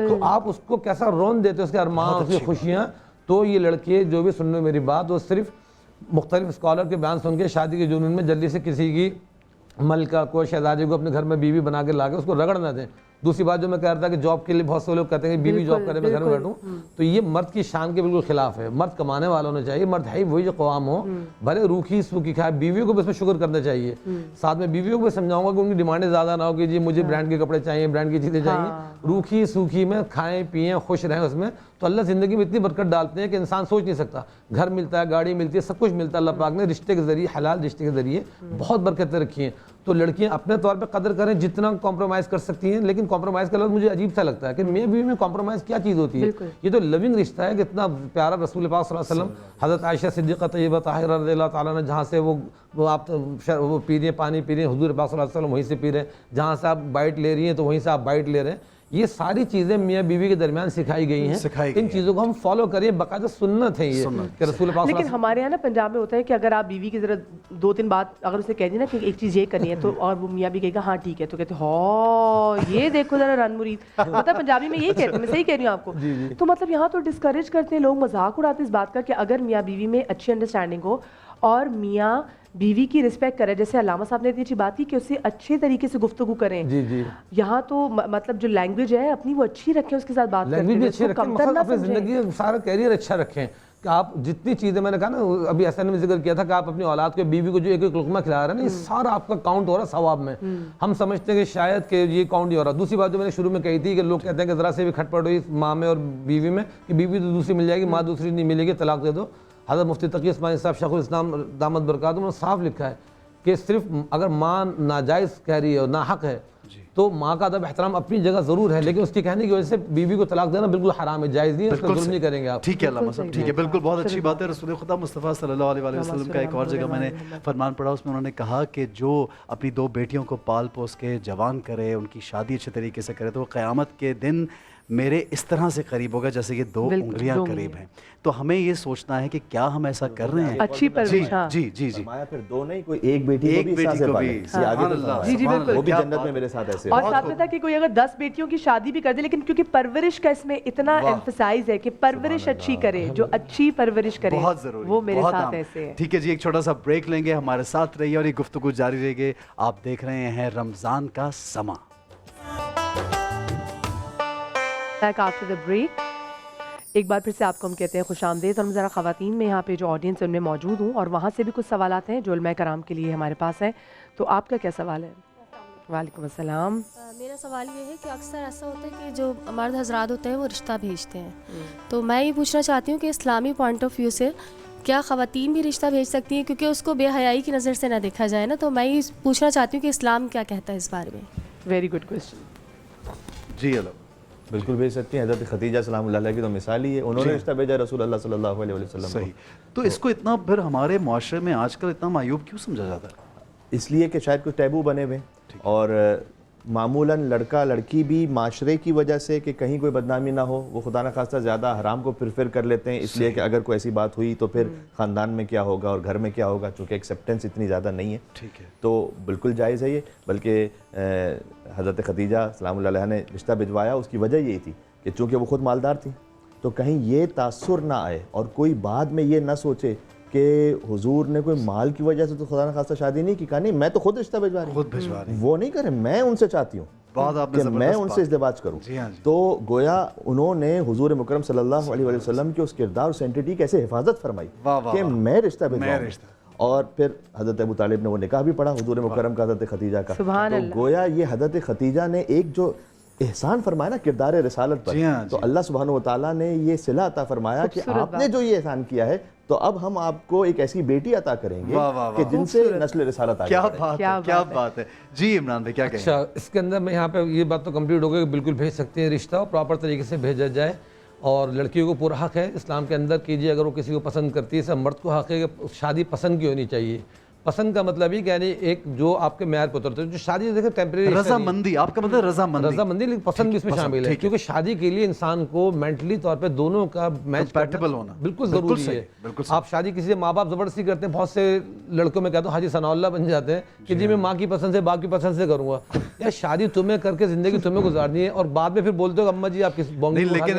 تو آپ اس کو کیسا رون دیتے ہیں, اس کے ارمان, اس کی خوشیاں. تو یہ لڑکے جو بھی سن لو میری بات, وہ صرف مختلف اسکالر کے بیان سن کے شادی کے جنون میں جلدی سے کسی کی ملکہ کو, شہزادی کو اپنے گھر میں بیوی بنا کے لا کے اس کو رگڑ نہ دیں. دوسری بات جو میں کہہ رہا تھا کہ جاب کے لیے بہت سے لوگ کہتے ہیں کہ بیوی جاب کرے میں گھر میں بیٹھوں، تو یہ مرد کی شان کے بالکل خلاف ہے. مرد کمانے والا ہونا چاہیے، مرد ہے وہی جو قوام ہو، بھلے روکھی سوکھی کھائے، بیویوں کو بھی اس میں شکر کرنا چاہیے. ساتھ میں بیویوں کو بھی سمجھاؤں گا کہ ان کی ڈیمانڈیں زیادہ نہ ہو کہ جی مجھے برانڈ کے کپڑے چاہیے، برانڈ کی چیزیں چاہیے. روکھی سوکھی میں کھائیں پیئیں خوش رہیں اس میں، تو اللہ زندگی میں اتنی برکت ڈالتے ہیں کہ انسان سوچ نہیں سکتا. گھر ملتا ہے، گاڑی ملتی ہے، سب کچھ ملتا ہے. اللہ پاک نے رشتے کے ذریعے، حلال رشتے کے ذریعے بہت برکتیں رکھی ہیں. تو لڑکیاں اپنے طور پہ قدر کریں جتنا کمپرومائز کر سکتی ہیں. لیکن کمپرومائز کا لفظ مجھے عجیب سا لگتا ہے کہ میاں بیوی میں کمپرومائز کیا چیز ہوتی ہے؟ یہ تو لوننگ رشتہ ہے. کتنا پیارا رسول پاک صلی اللہ علیہ وسلم، حضرت عائشہ صدیقہ طیبہ طاہرہ رضی اللہ تعالیٰ نے جہاں سے وہ آپ وہ پی رہی ہیں، پانی پی رہی ہیں، حضور پاک صلی اللہ علیہ وسلم وہیں سے پی رہے ہیں. جہاں سے آپ بائٹ لے رہی ہیں تو وہیں سے آپ بائٹ لے رہے ہیں. یہ ساری چیزیں میاں بیوی کے درمیان سکھائی گئی ہیں. ان چیزوں کو ہم فالو کریں، باقاعدہ سنت ہے یہ کہ رسول پاک. لیکن ہمارے یہاں نا پنجاب میں ہوتا ہے کہ اگر آپ بیوی کی ذرا 2-3 بات اگر اسے کہہ دیں نا کہ ایک چیز یہ کرنی ہے تو اور وہ میاں بھی کہے گا ہاں ٹھیک ہے، تو کہتے ہاں یہ دیکھو ذرا رن مرید، مطلب پنجابی میں یہی کہتے ہیں، میں صحیح کہہ رہی ہوں آپ کو. تو مطلب یہاں تو ڈسکریج کرتے ہیں لوگ، مذاق اڑاتے اس بات کا کہ اگر میاں بیوی میں اچھی انڈرسٹینڈنگ ہو اور میاں بیوی کی رسپیکٹ کرے، جیسے علامہ صاحب نے اتنی اچھی بات کی کہ اسے اچھے طریقے سے گفتگو کریں. یہاں تو مطلب جو لینگویج ہے اپنی وہ اچھی رکھیں، اس کے ساتھ بات کرتے بھی اچھی رکھیں، مطلب اپنی زندگی سارا کیریئر اچھا رکھیں. کہ آپ جتنی چیزیں میں نے کہا نا ابھی ایسا نے ذکر کیا تھا کہ آپ اپنی اولاد کو بیوی کو جو ایک ایک لقمہ کھلا رہے ہیں نا، یہ سارا آپ کا کاؤنٹ ہو رہا ہے ثواب میں. ہم سمجھتے ہیں کہ شاید کہ یہ کاؤنٹ ہی ہو رہا. دوسری بات جو میں نے شروع میں کہی تھی کہ لوگ کہتے ہیں کہ ذرا سے بھی کھٹ پٹ ہوئی ماں میں اور بیوی میں کہ بیوی تو دوسری مل جائے گی، ماں دوسری نہیں ملے گی، طلاق دے دو. حضرت مفتی تقی عثمانی صاحب شیخ الاسلام دامت برکاتہ نے صاف لکھا ہے کہ صرف اگر ماں ناجائز کہہ رہی ہے اور ناحق ہے تو ماں کا ادب احترام اپنی جگہ ضرور ہے، لیکن اس کی کہنے کی وجہ سے بیوی کو طلاق دینا بالکل حرام ہے، جائز نہیں ہے، اس پر ظلم نہیں کریں گے آپ. ٹھیک ہے علامہ صاحب، ٹھیک ہے، بالکل بہت اچھی بات ہے. رسول خدا مصطفیٰ صلی اللہ علیہ وسلم کا ایک اور جگہ میں نے فرمان پڑھا، اس میں انہوں نے کہا کہ جو اپنی 2 بیٹیوں کو پال پوس کے جوان کرے، ان کی شادی اچھے طریقے سے کرے، تو وہ قیامت کے دن میرے اس طرح سے قریب ہوگا جیسے کہ 2 انگلیاں قریب ہیں. تو ہمیں یہ سوچنا ہے کہ کیا ہم ایسا کر رہے ہیں. اچھی پرورش. جی جی جی، فرمایا پھر 2 نہیں، کوئی ایک بیٹی کو بھی ساتھ پالے. جی جی بالکل، وہ بھی جنت میں میرے ساتھ ایسے. اور ساتھ میں تھا کہ کوئی اگر 10 بیٹیوں کی شادی بھی کر دے، لیکن کیونکہ پرورش کا اس میں اتنا ایمفسائز ہے کہ پرورش اچھی کرے، جو اچھی پرورش کرے بہت ضروری، وہ میرے ساتھ ایسے ہے. ٹھیک ہے جی، ایک چھوٹا سا بریک لیں گے، ہمارے ساتھ رہیے اور یہ گفتگو جاری رہے گی. آپ دیکھ رہے ہیں رمضان کا سما. آفٹر دا بریک ایک بار پھر سے آپ کو ہم کہتے ہیں خوش آمدید. اور ہم ذرا خواتین میں یہاں پہ جو آڈینس ہے ان میں موجود ہوں، اور وہاں سے بھی کچھ سوالات ہیں جو علماء کرام کے لیے ہمارے پاس ہیں. تو آپ کا کیا سوال ہے؟ وعلیکم السلام. میرا سوال یہ ہے کہ اکثر ایسا ہوتا ہے کہ جو مرد حضرات ہوتے ہیں وہ رشتہ بھیجتے ہیں، تو میں یہ پوچھنا چاہتی ہوں کہ اسلامی پوائنٹ آف ویو سے کیا خواتین بھی رشتہ بھیج سکتی ہیں؟ کیونکہ اس کو بے حیائی کی نظر سے نہ دیکھا جائے نا، تو میں یہ پوچھنا چاہتی ہوں کہ اسلام کیا کہتا ہے اس بارے میں. Very good question. جی علامہ. بالکل بھیج سکتی ہیں. حضرت خدیجہ سلام اللہ علیہ کی تو مثال ہی ہے، انہوں نے رشتہ بھیجا رسول اللہ صلی اللہ علیہ وسلم. صحیح. تو اس کو اتنا پھر ہمارے معاشرے میں آج کل اتنا معیوب کیوں سمجھا جاتا ہے؟ اس لیے کہ شاید کچھ ٹیبو بنے ہوئے، اور معمولاً لڑکا لڑکی بھی معاشرے کی وجہ سے کہ کہیں کوئی بدنامی نہ ہو، وہ خدا نخواستہ زیادہ حرام کو پریفر کر لیتے ہیں، اس لیے کہ اگر کوئی ایسی بات ہوئی تو پھر خاندان میں کیا ہوگا اور گھر میں کیا ہوگا، چونکہ ایکسیپٹنس اتنی زیادہ نہیں ہے. ٹھیک ہے. تو بالکل جائز ہے یہ. بلکہ حضرت خدیجہ سلام اللہ علیہ نے رشتہ بھجوایا، اس کی وجہ یہی تھی کہ چونکہ وہ خود مالدار تھی، تو کہیں یہ تاثر نہ آئے اور کوئی بعد میں یہ نہ سوچے کہ حضور نے کوئی مال کی وجہ سے تو خدا نخواستہ شادی نہیں کی. کہا نہیں، میں تو خود رشتہ بھجوا رہی ہوں، وہ نہیں کریں، میں ان سے چاہتی ہوں کہ میں ان سے ازدواج کروں. تو گویا انہوں نے حضور مکرم صلی اللہ علیہ وسلم کے اس کردار اس اینٹیٹی کی ایسے حفاظت فرمائی کہ میں رشتہ بھجواؤں. اور پھر حضرت ابو طالب نے وہ نکاح بھی پڑھا حضور مکرم کا حضرت خدیجہ کا. تو گویا یہ حضرت خدیجہ نے ایک جو احسان فرمایا نا کردار رسالت پر، تو اللہ سبحانہ وتعالیٰ نے یہ صلہ عطا فرمایا کہ آپ نے جو یہ احسان کیا ہے تو اب ہم آپ کو ایک ایسی بیٹی عطا کریں گے کہ جن سے نسل رسالت آگے بڑھے. کیا بات ہے. جی عمران بھائی کیا کہیں؟ اچھا، اس کے اندر میں یہاں پہ یہ بات تو کمپلیٹ ہو گئی کہ بالکل بھیج سکتے ہیں رشتہ، پراپر طریقے سے بھیجا جائے، اور لڑکیوں کو پورا حق ہے اسلام کے اندر کیجیے اگر وہ کسی کو پسند کرتی ہے. سب مرد کو حق ہے کہ شادی پسند کی ہونی چاہیے. پسند کا مطلب ہی کہ یعنی ایک جو آپ کے معیار پہ اترتے ہیں. جو شادی دیکھیں ٹیمپریری رضامندی، آپ کا مطلب رضامندی، لیکن پسند بھی اس میں شامل ہے، کیونکہ شادی کے لیے انسان کو مینٹلی طور پہ دونوں کا میچ کمپیٹیبل ہونا بالکل ضروری ہے. آپ شادی کسی سے ماں باپ زبردستی کرتے ہیں، بہت سے لڑکوں میں کہتا ہوں حاجی ثناء اللہ بن جاتے ہیں کہ جی میں ماں کی پسند سے باپ کی پسند سے کروں گا. یا شادی تمہیں کر کے زندگی تمہیں گزارنی ہے، اور بعد میں پھر بولتے ہو اماں جی آپ کس بونگی. لیکن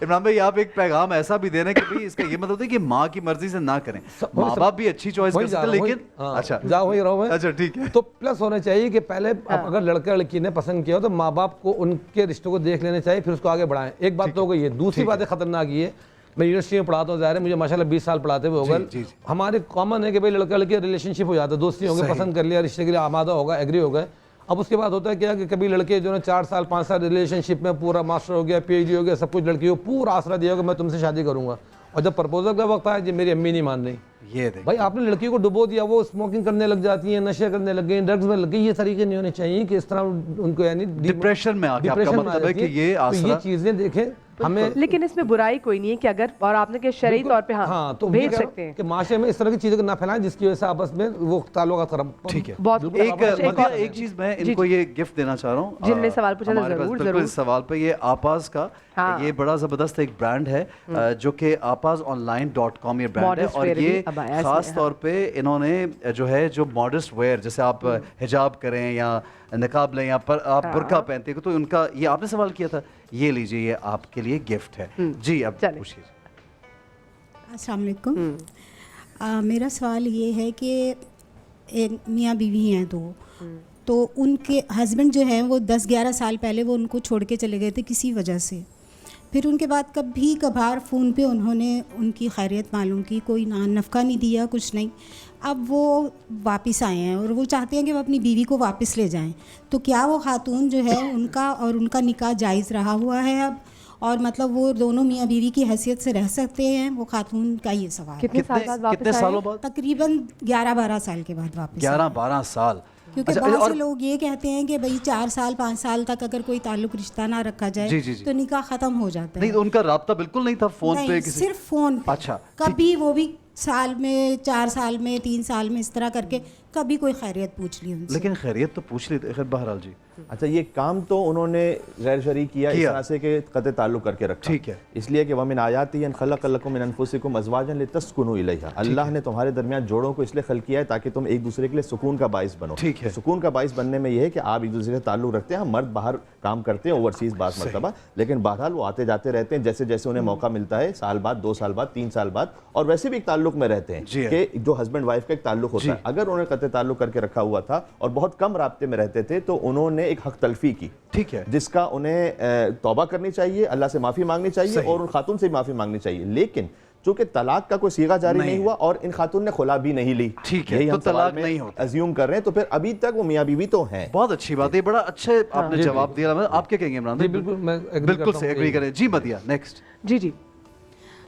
عمران بھائی آپ ایک پیغام ایسا بھی دے رہے ہیں کہ اس کا یہ مطلب ہے کہ ماں کی مرضی سے نہ کریں. ماں باپ بھی اچھی چوائس کر سکتے لیکن اچھا جا وہی رہو. اچھا ٹھیک ہے. تو پلس ہونا چاہیے کہ پہلے اگر لڑکا لڑکی نے پسند کیا ہو تو ماں باپ کو ان کے رشتوں کو دیکھ لینا چاہیے, پھر اس کو آگے بڑھائیں. ایک بات تو ہو گئی ہے. دوسری بات خطرناک یہ ہے, میں یونیورسٹی میں پڑھاتا ہوں, ظاہر ہے مجھے ماشاءاللہ 20 سال پڑھاتے ہوئے ہوگا. ہمارے کامن ہے کہ بھائی لڑکا لڑکی ریلیشن شپ ہو جاتا ہے, دوستی ہو گئی, پسند کر لیا, رشتے کے لیے آمادہ ہوگا, ایگری ہو گئے. اب اس کے بعد ہوتا ہے کیا کہ کبھی لڑکے جو ہے 4 سال 5 سال ریلیشن شپ میں پورا ماسٹر ہو گیا, پی ایچ ڈی ہو گیا, سب کچھ, لڑکی کو پورا آسرا دیا کہ میں تم سے شادی کروں گا, اور جب پرپوزل کا وقت آیا جب میری امی نہیں مان رہی, یہ بھائی آپ نے لڑکی کو ڈبو دیا, وہ اسموکنگ کرنے لگ جاتی ہیں, نشے کرنے لگ گئی, ڈرگز میں لگ گئی. یہ طریقے نہیں ہونے چاہیے کہ اس طرح ان کو یعنی ڈپریشن میں آ کے, آپ کا مطلب ہے کہ یہ یہ چیزیں دیکھیں ہمیں. لیکن اس میں برائی کوئی نہیں ہے کہ اگر, اور آپ نے کہ شرعی طور پہ ہاں تو بھیج سکتے ہیں کہ معاشرے میں اس طرح کی چیزیں نہ پھیلائیں جس کی وجہ سے آپس میں وہ تعلقات خراب. ٹھیک ہے. ایک چیز میں ان کو یہ گفٹ دینا چاہ رہا ہوں, جن نے سوال پوچھا تھا, ضرور اس سوال پہ. یہ آپاز کا یہ بڑا زبردست ایک برانڈ ہے جو کہ آپازonline.com یہ برانڈ ہے, اور یہ خاص طور پہ انہوں نے جو ہے جو ماڈسٹ ویئر, جیسے آپ حجاب کریں یا نقاب لیں یا آپ برقع پہنتے ہیں, تو ان کا یہ آپ نے سوال کیا تھا, یہ لیجیے یہ آپ کے لیے گفٹ ہے. جی اب پوچھیے. السلام علیکم. میرا سوال یہ ہے کہ ایک میاں بیوی ہیں دو, تو ان کے ہسبینڈ جو ہیں وہ 10-11 سال پہلے وہ ان کو چھوڑ کے چلے گئے تھے کسی وجہ سے. پھر ان کے بعد کبھی کبھار فون پہ انہوں نے ان کی خیریت معلوم کی, کوئی نفقہ نہیں دیا, کچھ نہیں. اب وہ واپس آئے ہیں اور وہ چاہتے ہیں کہ وہ اپنی بیوی کو واپس لے جائیں. تو کیا وہ خاتون جو ہے ان کا اور ان کا نکاح جائز رہا ہوا ہے اب, اور مطلب وہ دونوں میاں بیوی کی حیثیت سے رہ سکتے ہیں وہ خاتون کا یہ سوال. کتنے سالوں بعد؟ تقریباً 11-12 سال کے بعد واپس. 11-12 سال. کیونکہ بہت سے لوگ یہ کہتے ہیں کہ بھئی 4 سال 5 سال تک اگر کوئی تعلق رشتہ نہ رکھا جائے تو نکاح ختم ہو جاتا ہے. نہیں, ان کا رابطہ بالکل نہیں تھا فون پہ, صرف فون پہ. اچھا, کبھی وہ بھی سال میں 4 سال میں 3 سال میں اس طرح کر کے کبھی کوئی خیریت پوچھ لی ان سے. لیکن خیریت تو پوچھ لی. بہرحال جی. اچھا, یہ کام تو انہوں نے غیر شرعی کیا اس طرح سے کہ قطع تعلق کر کے رکھا. ٹھیک ہے. اس لیے کہ وَمِنْ آیَاتِهِ أَنْ خَلَقَ لَكُم مِنْ أَنفُسِكُمْ أَزْوَاجًا لِتَسْكُنُوا إِلَيْهَا. اللہ نے تمہارے درمیان جوڑوں کو اس لیے خلق کیا ہے تاکہ تم ایک دوسرے کے لیے سکون کا باعث بنو. ٹھیک ہے. سکون کا باعث بننے میں یہ ہے کہ آپ ایک دوسرے سے تعلق رکھتے ہیں. مرد باہر کام کرتے ہیں اوورسیز بعض مرتبہ, لیکن بہرحال وہ آتے جاتے رہتے ہیں جیسے جیسے انہیں موقع ملتا ہے, سال بعد 2 سال بعد 3 سال بعد, اور ویسے بھی ایک تعلق میں رہتے ہیں کہ جو ہسبینڈ وائف کا ایک تعلق ہوتا ہے. اگر انہوں نے قطع تعلق کر کے رکھا ہوا تھا اور بہت کم رابطے میں رہتے تھے تو انہوں نے ایک حق تلفی کی. ٹھیک ہے. جس کا انہیں توبہ کرنی چاہیے, اللہ سے معافی مانگنی چاہیے اور ان خاتون سے معافی مانگنی چاہیے. لیکن چونکہ طلاق کا کوئی صیغہ جاری نہیں ہوا اور ان خاتون نے خلا بھی نہیں لی, ٹھیک ہے, تو طلاق نہیں ہوتا ازیوم کر رہے ہیں, تو پھر ابھی تک وہ میاں بیوی تو ہیں. بہت اچھی بات ہے, بڑا اچھا آپ نے جواب دیا. آپ کیا کہیں گے عمران؟ بالکل میں بالکل سے ایگری کریں. جی مدیہ نیکسٹ. جی.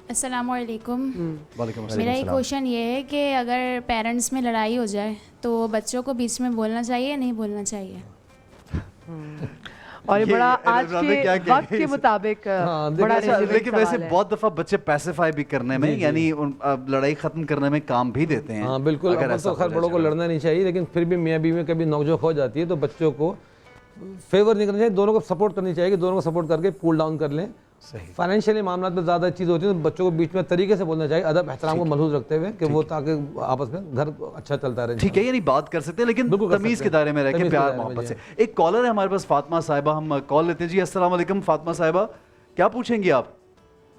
السلام علیکم. وعلیکم السلام. میرا ایک کوشچن یہ ہے کہ اگر پیرنٹس میں لڑائی ہو جائے تو بچوں کو بیچ میں بولنا چاہیے یا نہیں بولنا چاہیے؟ اور یہ بڑا آج کے وقت کے مطابق بڑا, لیکن ویسے بہت دفعہ بچے پیسیفائی بھی کرنے میں, یعنی لڑائی ختم کرنے میں کام بھی دیتے ہیں. ہاں بالکل. تو خیر بڑوں کو لڑنا نہیں چاہیے, لیکن پھر بھی میاں بیوی میں کبھی نوک جھوک ہو جاتی ہے تو بچوں کو فیور نہیں کرنا چاہیے, دونوں کو سپورٹ کرنی چاہیے کہ دونوں کو سپورٹ کر کے کول ڈاؤن کر لیں. فائنینشیلی معاملات میں زیادہ چیز ہوتی ہے تو بچوں کو بیچ میں طریقے سے بولنا چاہیے, ادب احترام کو ملحوظ رکھتے ہوئے کہ وہ تاکہ آپس میں گھر اچھا چلتا رہے. ٹھیک ہے, یعنی بات کر سکتے ہیں لیکن تمیز کے دائرے میں رہ کے, پیار محبت سے. ایک کالر ہے ہمارے پاس, فاطمہ صاحبہ, ہم کال لیتے ہیں. جی السلام علیکم فاطمہ صاحبہ, کیا پوچھیں گی آپ؟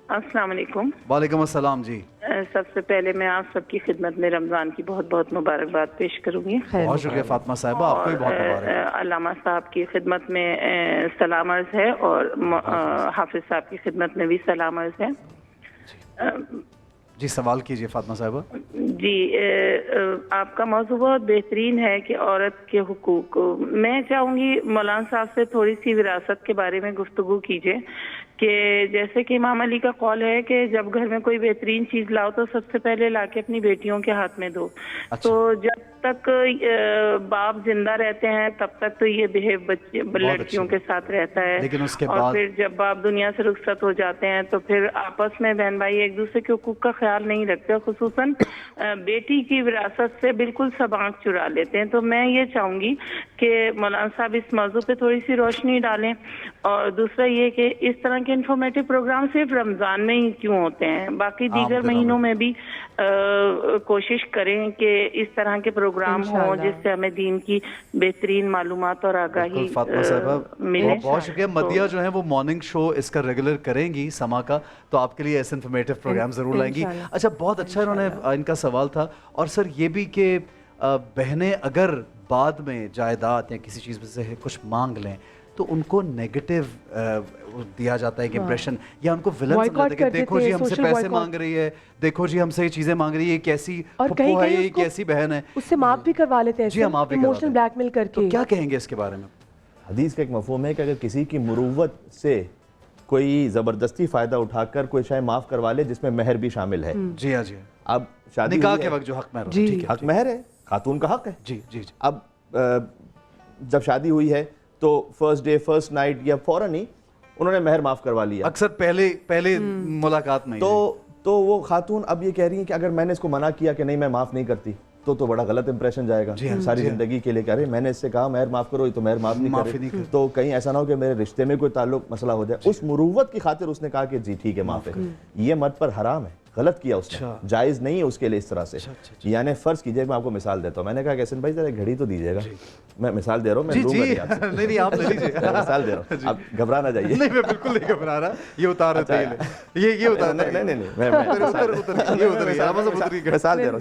السلام علیکم. وعلیکم السلام. جی سب سے پہلے میں آپ سب کی خدمت میں رمضان کی بہت بہت مبارکباد پیش کروں گی. بہت شکریہ فاطمہ صاحبہ, آپ کو بھی بہت مبارک. علامہ صاحب کی خدمت میں سلام عرض ہے اور حافظ صاحب کی خدمت میں بھی سلام عرض ہے. جی سوال کیجیے فاطمہ صاحبہ. جی آپ کا موضوع بہت بہترین ہے کہ عورت کے حقوق. میں چاہوں گی مولانا صاحب سے تھوڑی سی وراثت کے بارے میں گفتگو کیجیے کہ جیسے کہ امام علی کا قول ہے کہ جب گھر میں کوئی بہترین چیز لاؤ تو سب سے پہلے لا کے اپنی بیٹیوں کے ہاتھ میں دو. تو جب تک باپ زندہ رہتے ہیں تب تک تو یہ بہیو لڑکیوں کے ساتھ رہتا ہے, اور پھر جب باپ دنیا سے رخصت ہو جاتے ہیں تو پھر آپس میں بہن بھائی ایک دوسرے کے حقوق کا خیال نہیں رکھتے, خصوصاً بیٹی کی وراثت سے بالکل سب آنکھ چرا لیتے ہیں. تو میں یہ چاہوں گی کہ مولانا صاحب اس موضوع پہ تھوڑی سی روشنی ڈالیں. اور دوسرا یہ کہ اس طرح کے انفارمیٹو پروگرام صرف رمضان میں ہی کیوں ہوتے ہیں, باقی دیگر مہینوں میں بھی کوشش کریں کہ اس طرح کے پروگرام ہوں جس سے ہمیں دین کی بہترین معلومات اور آگاہی ملے. بہت شکریہ. مدیہ جو ہے وہ مارننگ شو اس کا ریگولر کریں گی سما کا, تو آپ کے لیے ایسے انفارمیٹو پروگرام ضرور لائیں گی. اچھا, بہت اچھا انہوں نے ان کا سوال تھا. اور سر یہ بھی کہ بہنیں اگر بعد میں جائیداد یا کسی چیز میں سے کچھ مانگ لیں تو ان کو نیگیٹو دیا جاتا ہے کہ امپریشن, یا ان کو ولن سمجھا جاتا ہے کہ دیکھو جی ہم سے پیسے مانگ رہی ہے, دیکھو جی ہم سے یہ چیزیں مانگ رہی ہے, کیسی پھپھو ہے, یہ کیسی بہن ہے, اس سے معاف بھی کروا لیتے ہیں. جی ہم معاف بھی ایموشنل بلیک میل کر کے. تو کیا کہیں گے اس کے بارے میں؟ حدیث کا ایک مفہوم ہے کہ اگر کسی کی مروت سے کوئی زبردستی فائدہ اٹھا کر کوئی شے معاف کروا لے جس میں مہر بھی شامل ہے. جی ہاں جی, اب شادی نکاح کے وقت جو حق مہر, ٹھیک ہے, حق مہر ہے, خاتون کا حق ہے. جی جی. اب جب شادی ہوئی ہے تو فرسٹ ڈے فرسٹ نائٹ یا فوراً ہی انہوں نے مہر معاف کروا لیا, اکثر پہلے ملاقات میں. تو وہ خاتون اب یہ کہہ رہی ہیں کہ اگر میں نے اس کو منع کیا کہ نہیں میں معاف نہیں کرتی تو بڑا غلط امپریشن جائے گا ساری زندگی کے لیے. کہہ رہے میں نے اس سے کہا مہر معاف کرو, یہ تو مہر معاف نہیں کر رہی, تو کہیں ایسا نہ ہو کہ میرے رشتے میں کوئی تعلق مسئلہ ہو جائے. اس مروت کی خاطر اس نے کہا کہ جی ٹھیک ہے معاف ہے. یہ مرد پر حرام ہے, غلط کیا اس نے, جائز نہیں ہے اس کے لیے اس طرح سے. یعنی فرض کیجئے میں آپ کو مثال دیتا ہوں, میں نے کہا کہ حسن بھائی ذرا گھڑی تو دیجیے گا, میں مثال دے رہا ہوں, میں لوں گا نہیں آپ لے لیجیے, مثال دے رہا ہوں, آپ گھبرا نہ جائیے. نہیں میں بالکل نہیں گھبرا رہا, یہ اتار یہ اتار, نہیں میں مثال دے رہا ہوں.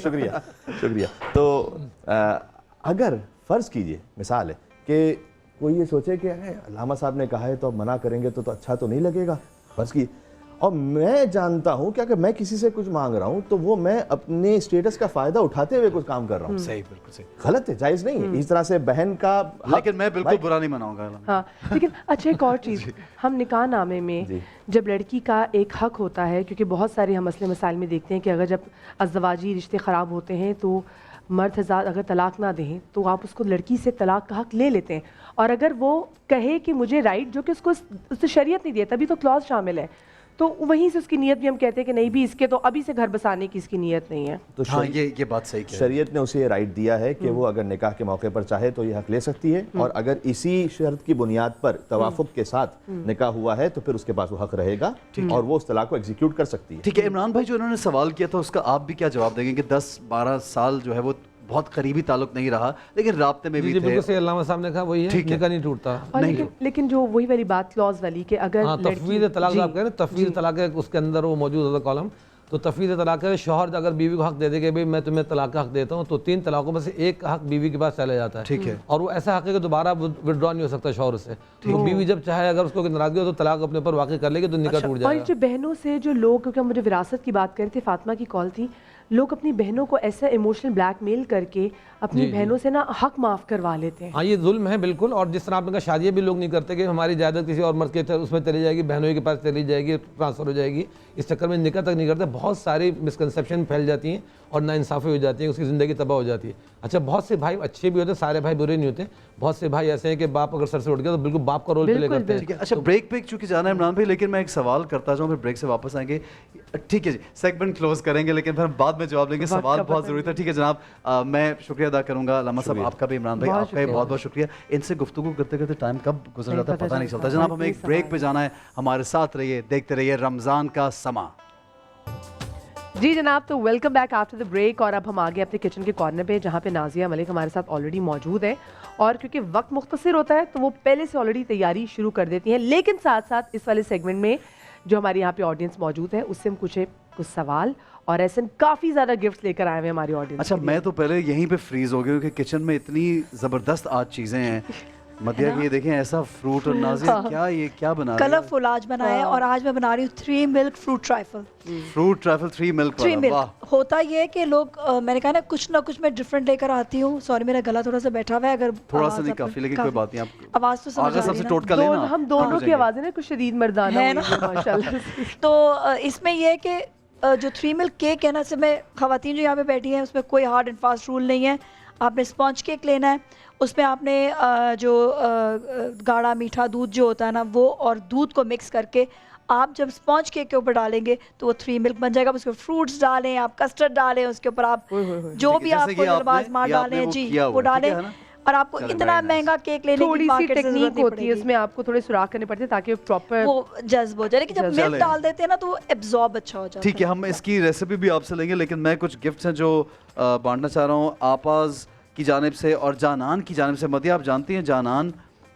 شکریہ. تو اگر فرض کیجئے مثال ہے کہ کوئی یہ سوچے کہ علامہ صاحب نے کہا ہے تو اب منع کریں گے تو اچھا تو نہیں لگے گا, فرض کی, اور میں جانتا ہوں کہ اگر میں کسی سے کچھ مانگ رہا ہوں تو وہ میں اپنے اسٹیٹس کا فائدہ اٹھاتے ہوئے کچھ کام کر رہا ہوں. صحیح, بالکل صحیح, غلط ہے, جائز نہیں ہے. اس طرح سے بہن کا, لیکن میں بالکل برا نہیں مناؤں گا. ہاں لیکن اچھا ایک اور چیز, ہم نکاح نامے میں جب لڑکی کا ایک حق ہوتا ہے, کیونکہ بہت سارے ہم مسئلے مسائل میں دیکھتے ہیں کہ اگر جب ازدواجی رشتے خراب ہوتے ہیں تو مرد حضرات اگر طلاق نہ دیں تو آپ اس کو لڑکی سے طلاق کا حق لے لیتے ہیں, اور اگر وہ کہے کہ مجھے رائٹ, جو کہ اس کو شریعت نہیں دیا, تبھی تو کلوز شامل ہے, تو وہیں سے اس کی نیت بھی ہم کہتے ہیں کہ نہیں بھی اس کے تو ابھی سے گھر بسانے کی اس کی نیت نہیں ہے. تو ہاں یہ بات صحیح ہے, شریعت نے اسے یہ رائٹ دیا ہے کہ وہ اگر نکاح کے موقع پر چاہے تو یہ حق لے سکتی ہے, اور اگر اسی شرط کی بنیاد پر توافق کے ساتھ نکاح ہوا ہے تو پھر اس کے پاس وہ حق رہے گا اور وہ اس طلاق کو ایگزیکیوٹ کر سکتی ہے. ٹھیک ہے. عمران بھائی جو انہوں نے سوال کیا تھا اس کا آپ بھی کیا جواب دیں گے کہ 10-12 سال جو ہے وہ بہت قریبی تعلق نہیں رہا لیکن رابطے میں بھی تھے. بالکل صحیح, علامہ صاحب نے کہا وہی ہے, نکاح نہیں ٹوٹتا. لیکن جو وہی والی بات کلوز والی کہ اگر تفویض طلاق آپ کہہ رہے ہیں, تفویض طلاق ہے اس کے اندر وہ موجود ہوتا کالم, تو تفویض طلاق ہے شوہر اگر بیوی کو حق دے دے کہ بھائی میں تمہیں طلاق کا حق دیتا ہوں تو 3 طلاقوں میں سے ایک حق بیوی کے پاس چلا جاتا ہے. ٹھیک ہے, اور وہ ایسا حق ہے کہ دوبارہ ودرا نہیں ہو سکتا شوہر سے. تو بیوی جب چاہے اگر اس کو ناراضگی ہو تو طلاق اپنے اوپر واقع کر لے گی تو نکاح ٹوٹ جائے گا. اور جو بہنوں سے جو لوگ, کیونکہ ہم مجھے وراثت کی بات کر رہے تھے, فاطمہ کی کال تھی, لوگ اپنی بہنوں کو ایسا ایموشنل بلیک میل کر کے اپنی بہنوں سے نا حق معاف کروا لیتے ہیں. ہاں یہ ظلم ہے بالکل. اور جس طرح آپ نے کہا شادیاں بھی لوگ نہیں کرتے کہ ہماری جائیداد کسی اور مرد کے اس میں چلی جائے گی, بہنوں کے پاس چلی جائے گی, ٹرانسفر ہو جائے گی, اس چکر میں نکاح تک نہیں کرتے. بہت ساری مسکنسیپشن پھیل جاتی ہیں اور ناانصافی ہو جاتی ہے, اس کی زندگی تباہ ہو جاتی ہے. اچھا بہت سے بھائی اچھے بھی ہوتے ہیں, سارے بھائی برے نہیں ہوتے. بہت سے بھائی ایسے ہیں کہ باپ اگر سر سے اٹھ گیا تو بالکل باپ کا رول پلے کرتے ہیں. اچھا بریک پہ چونکہ جانا ہے عمران بھائی, لیکن میں ایک سوال کرتا جاؤں پھر بریک سے واپس آئیں گے. ٹھیک ہے جی, سیگمنٹ کلوز کریں گے لیکن پھر بعد میں جواب لیں گے, سوال بہت ضروری تھا. ٹھیک ہے جناب, میں شکریہ ادا کروں گا علامہ صاحب آپ کا بھی, عمران بھائی آپ کا بھی بہت بہت شکریہ. ان سے گفتگو کرتے کرتے ٹائم کب گزر جاتا ہے پتہ نہیں چلتا. جناب ہمیں ایک بریک پہ جانا ہے, ہمارے ساتھ رہیے, دیکھتے رہیے رمضان کا سما. جی جناب, تو welcome back after the break. اور اب ہم آگے اپنے کچن کے کارنر پہ جہاں پہ نازیہ ملک ہمارے ساتھ آلریڈی موجود ہیں, اور کیونکہ وقت مختصر ہوتا ہے تو وہ پہلے سے آلریڈی تیاری شروع کر دیتی ہیں. لیکن ساتھ ساتھ اس والے سیگمنٹ میں جو ہمارے یہاں پہ آڈینس موجود ہے اس سے ہم کچھ سوال اور ایسے کافی زیادہ گفٹس لے کر آئے ہوئے ہماری آڈینس. اچھا میں تو پہلے یہیں پہ فریز ہو گیا کہ کچن میں اتنی زبردست آج چیزیں ہیں. مدیہ کی یہ دیکھیں ایسا فروٹ, اور نازیہ کیا یہ کیا بنا رہی ہے؟ کلرفل آج بنایا ہے, اور آج میں بنا رہی ہوں 3 ملک فروٹ ٹرائفل. فروٹ ٹرائفل 3 ملک والا. ہوتا یہ ہے کہ لوگ, میں نے کہا نا کچھ نہ کچھ میں ڈفرینٹ لے کر آتی ہوں. سوری میرا گلا تھوڑا سا بیٹھا ہوا ہے, اگر تھوڑا سا نہیں کافی, لیکن کوئی بات نہیں, آپ آواز تو سمجھ سب سے ٹوٹکا لینا. ہم دونوں کی آوازیں نا کچھ شدید مردانہ ہے نا ماشاءاللہ. تو اس میں یہ ہے کہ جو 3 ملک کیک ہے نا, سے میں خواتین جو یہاں پہ بیٹھی ہیں اس میں کوئی ہارڈ اینڈ فاسٹ رول نہیں ہے. آپ نے اسپونج کیک لینا ہے, اس میں آپ نے جو گاڑھا میٹھا دودھ جو ہوتا ہے نا وہ اور دودھ کو مکس کر کے آپ جب اسپونج کیک کے اوپر ڈالیں گے تو وہ 3 ملک بن جائے گا. اس میں فروٹس ڈالیں, آپ کسٹرڈ ڈالیں, اس کے اوپر آپ جو بھی آپ کو لباس مار ڈالیں جی وہ ڈالیں, اور آپ کو اتنا مہنگا کیک لینے کی مارکیٹ سے ضرورت نہیں پڑے گی. اس میں آپ کو تھوڑے سوراخ کرنے پڑتے ہیں تاکہ پراپر وہ جذب ہو جائے, لیکن جب ملک ڈال دیتے ہیں نا تو وہ ایبزارب اچھا ہو جاتا ہے. ٹھیک ہے, ہم اس کی ریسیپی بھی آپ سے لیں گے, لیکن میں کچھ گفٹس ہیں جو بانٹنا چاہ رہا ہوں آپاز کی جانب سے اور جانان کی جانب سے. مدیہ آپ جانتی ہیں جانان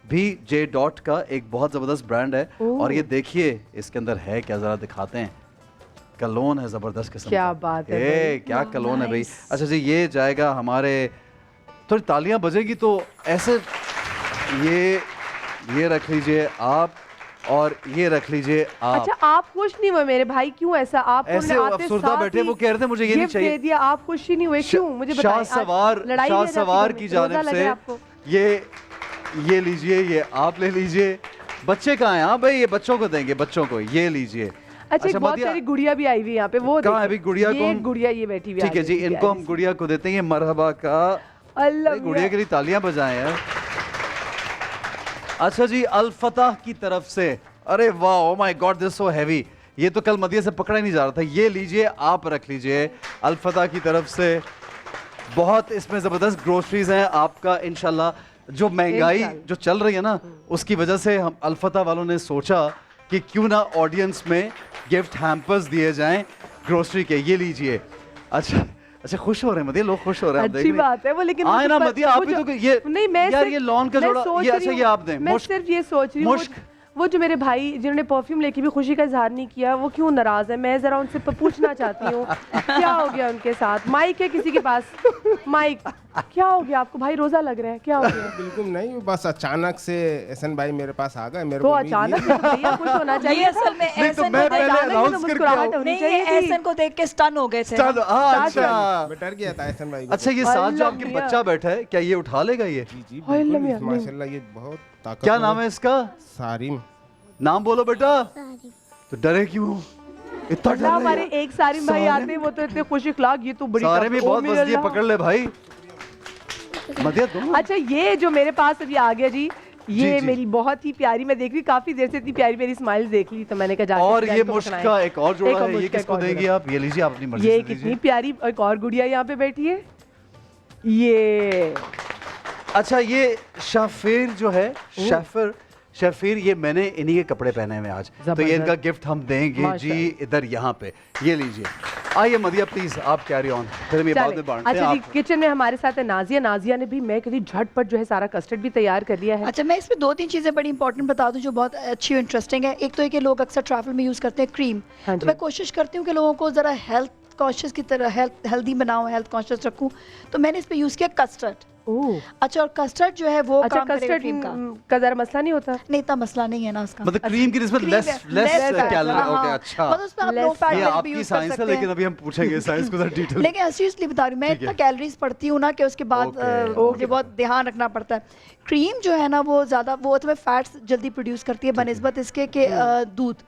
بھی جے ڈاٹ کا ایک بہت زبردست برانڈ ہے, اور یہ دیکھیے اس کے اندر ہے کیا, ذرا دکھاتے ہیں. کلون ہے زبردست قسم کیا کا. بات ہے اے کیا کلون ہے بھائی. اچھا جی یہ جائے گا ہمارے, تھوڑی تالیاں بجے گی تو ایسے یہ رکھ لیجئے آپ اور یہ رکھ لیجئے آپ. اچھا آپ خوش نہیں ہوئے میرے بھائی, کیوں ایسا؟ آپ ایسے افسردہ بیٹھے, وہ کہہ رہے تھے مجھے یہ نہیں چاہیے. دے دیا, آپ خوش ہی نہیں ہوئے, کیوں مجھے بتائیں. شاہ سوار کی جانب سے یہ لیجئے, یہ آپ لے لیجئے. بچے کہاں ہیں؟ ہاں بھائی یہ بچوں کو دیں گے, بچوں کو یہ لیجئے. اچھا ایک بہت ساری گڑیا بھی آئی ہوئی یہاں پہ, وہ کہاں ہے ابھی گڑیا کو؟ گڑیا یہ بیٹھی ہوئی. ٹھیک ہے جی, ان کو ہم گڑیا کو دیتے ہیں. یہ مرحبا کا, گڑیا کے لیے تالیاں بجائیں یار. اچھا جی الفتح کی طرف سے, ارے واہ, او مائی گاڈ دس سو ہیوی, یہ تو کل مدیہ سے پکڑا ہی نہیں جا رہا تھا. یہ لیجئے, آپ رکھ لیجئے الفتح کی طرف سے. بہت اس میں زبردست گروسریز ہیں آپ کا انشاءاللہ. جو مہنگائی جو چل رہی ہے نا, اس کی وجہ سے ہم الفتح والوں نے سوچا کہ کیوں نہ آڈینس میں گفٹ ہیمپرز دیے جائیں گروسری کے. یہ لیجئے. اچھا خوش ہو رہے ہیں مدیہ, لوگ خوش ہو رہے ہیں. اچھی بات ہے وہ, لیکن آئے نا مدیہ, آپ بھی تو یہ لون کا جوڑا, یہ اچھا یہ آپ دیں. میں صرف یہ سوچ رہی ہوں وہ جو میرے بھائی جنہوں نے پرفیوم لے کے بھی خوشی کا اظہار نہیں کیا, وہ کیوں ناراض ہے؟ میں ذرا ان سے پوچھنا چاہتی ہوں کیا ہو گیا ان کے ساتھ. مائک ہے کسی کے پاس؟ مائک, کیا ہو گیا آپ کو بھائی؟ روزہ لگ رہا ہے, کیا ہو گیا؟ بالکل نہیں, بس اچانک سے احسن بھائی میرے پاس آ گئے. میرے تو اچانک سے بھیا خوش ہونا چاہیے. اصل میں احسن کو دیکھ کے سٹن ہو گئے تھے. میں ڈر گیا تھا احسن بھائی. اچھا یہ ساتھ جو آپ کے بچہ بیٹھا ہے, کیا یہ اٹھا لے گا؟ یہ جی جی بالکل, ماشاءاللہ یہ بہت طاقت. کیا نام ہے اس کا؟ سارم. نام بولو بیٹا. تو ڈرے کیوں اتنا ڈر؟ ہمارے ایک سارم بھائی آتے ہیں, وہ تو اتنے خوش اخلاق, یہ تو بڑی سارے بھی بہت مزے, پکڑ لے بھائی. اچھا یہ جو میرے پاس ابھی آ گیا جی, یہ میری بہت ہی پیاری, میں دیکھ رہی کافی دیر سے اتنی پیاری میری اسمائل دیکھ لی, تو میں نے کہا جا. اور یہ مشک کا ایک اور جوڑا ہے, یہ کس کو دیں گے آپ؟ یہ لیجیے آپ اپنی مرضی سے. یہ کتنی پیاری ایک اور گڑیا یہاں پہ بیٹھی ہے. یہ اچھا یہ شافیر جو ہے, شافیر, یہ میں نے انہی کے کپڑے پہنے ہوئے آج, تو یہ ان کا گفٹ ہم دیں گے جی ادھر یہاں پہ. یہ لیجیے. آئیے مدیہ پلیز آپ کیری آن, پھر ہم یہ بعد میں بانٹتے ہیں. اچھا جی کچن میں ہمارے ساتھ ہے نازیہ. نازیہ نے بھی میں کہتی جھٹ پٹ جو ہے سارا کسٹرڈ بھی تیار کر لیا ہے. اچھا میں اس میں 2-3 چیزیں بڑی امپورٹنٹ بتا دوں جو بہت اچھی اور انٹرسٹنگ ہے. ایک تو یہ کہ لوگ اکثر ٹریول میں یوز کرتے ہیں کریم, تو میں کوشش کرتی ہوں کہ لوگوں کو ذرا ہیلتھ کانشیس کی طرح ہیلدی بناؤں, ہیلتھ کانشیس رکھوں, تو میں نے اس پہ یوز کیا کسٹرڈ. اچھا اور کسٹرڈ جو ہے وہ کام کرے گا کریم کا ذرا مسئلہ نہیں ہوتا. نہیں اتنا مسئلہ نہیں ہے نا اس کا, مطلب کریم کی نسبت لیس کیلری. اوکے اچھا, مطلب اس میں آپ لو فیٹ یہ آپ بھی کی یوز کر سائنس ہے, سکتے ہیں. لیکن ابھی ہم پوچھیں گے سائنس کو ذرا ڈیٹیل. لیکن سیریسلی بتا رہی ہوں میں, اتنا کیلریز پڑھتی ہوں نا کہ اس کے بعد مجھے بہت دھیان رکھنا پڑتا ہے. کریم جو ہے نا وہ زیادہ وہ فیٹس جلدی پروڈیوس کرتی ہے بنسبت اس کے کہ دودھ,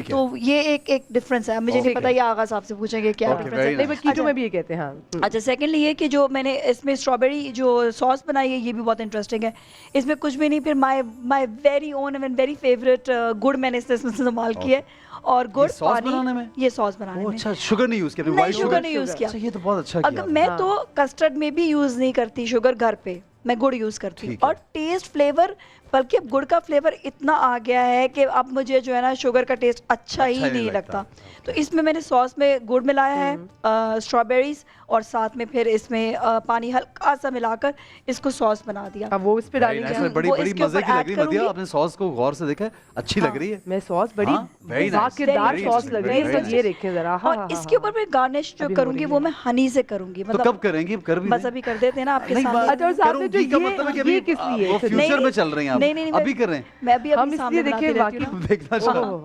تو یہ ایک ڈفرینس ہے. مجھے نہیں پتا, یہ آغاز آپ سے پوچھیں گے کیا ڈفرینس ہے. نہیں کیٹو میں بھی یہ کہتے ہیں. اچھا سیکنڈلی یہ کہ جو میں نے اس میں اسٹرابیری جو ساس بنائی ہے یہ بھی بہت انٹرسٹنگ ہے. اس میں کچھ بھی نہیں, پھر my very own and very favourite گڑ میں نے اس میں استعمال کیا ہے, اور گڑ پانی, یہ ساس بنانے میں. اچھا شوگر نہیں یوز کیا؟ نہیں شوگر نہیں یوز کیا. یہ تو بہت اچھا کیا. اگر میں تو کسٹرڈ میں بھی یوز نہیں کرتی شوگر گھر پہ, میں گڑ یوز کرتی ہوں. اور ٹیسٹ فلیور, بلکہ اب گڑ کا فلیور اتنا آ گیا ہے کہ اب مجھے جو ہے نا شوگر کا ٹیسٹ اچھا ہی نہیں لگتا. تو اس میں نے ساس میں گڑ ملایا ہے, اسٹرابیریز, اور ساتھ میں پھر اس میں پانی ہلکا سا ملا کر اس کو ساس بنا دیا. اب وہ اس پہ ڈالیں گے. بڑی مزے کی لگ رہی ہے مدیہ, آپ نے ساس کو غور سے دیکھا ہے, اچھی لگ رہی ہے. میں ساس بڑی ذائقےدار ساس لگ رہی ہے, یہ دیکھیں ذرا. اور اس کے اوپر پھر گارنش جو کروں گی وہ میں ہنی سے کروں گی. مطلب کب کریں گی؟ کر بھی بس ابھی کر دیتے ہیں نا آپ کے سامنے. یہ کس لیے فیوچر میں چل رہی ہیں آپ, ابھی کر رہے ہیں؟ میں ابھی سامنے دیکھیں دیکھنا چاہوں,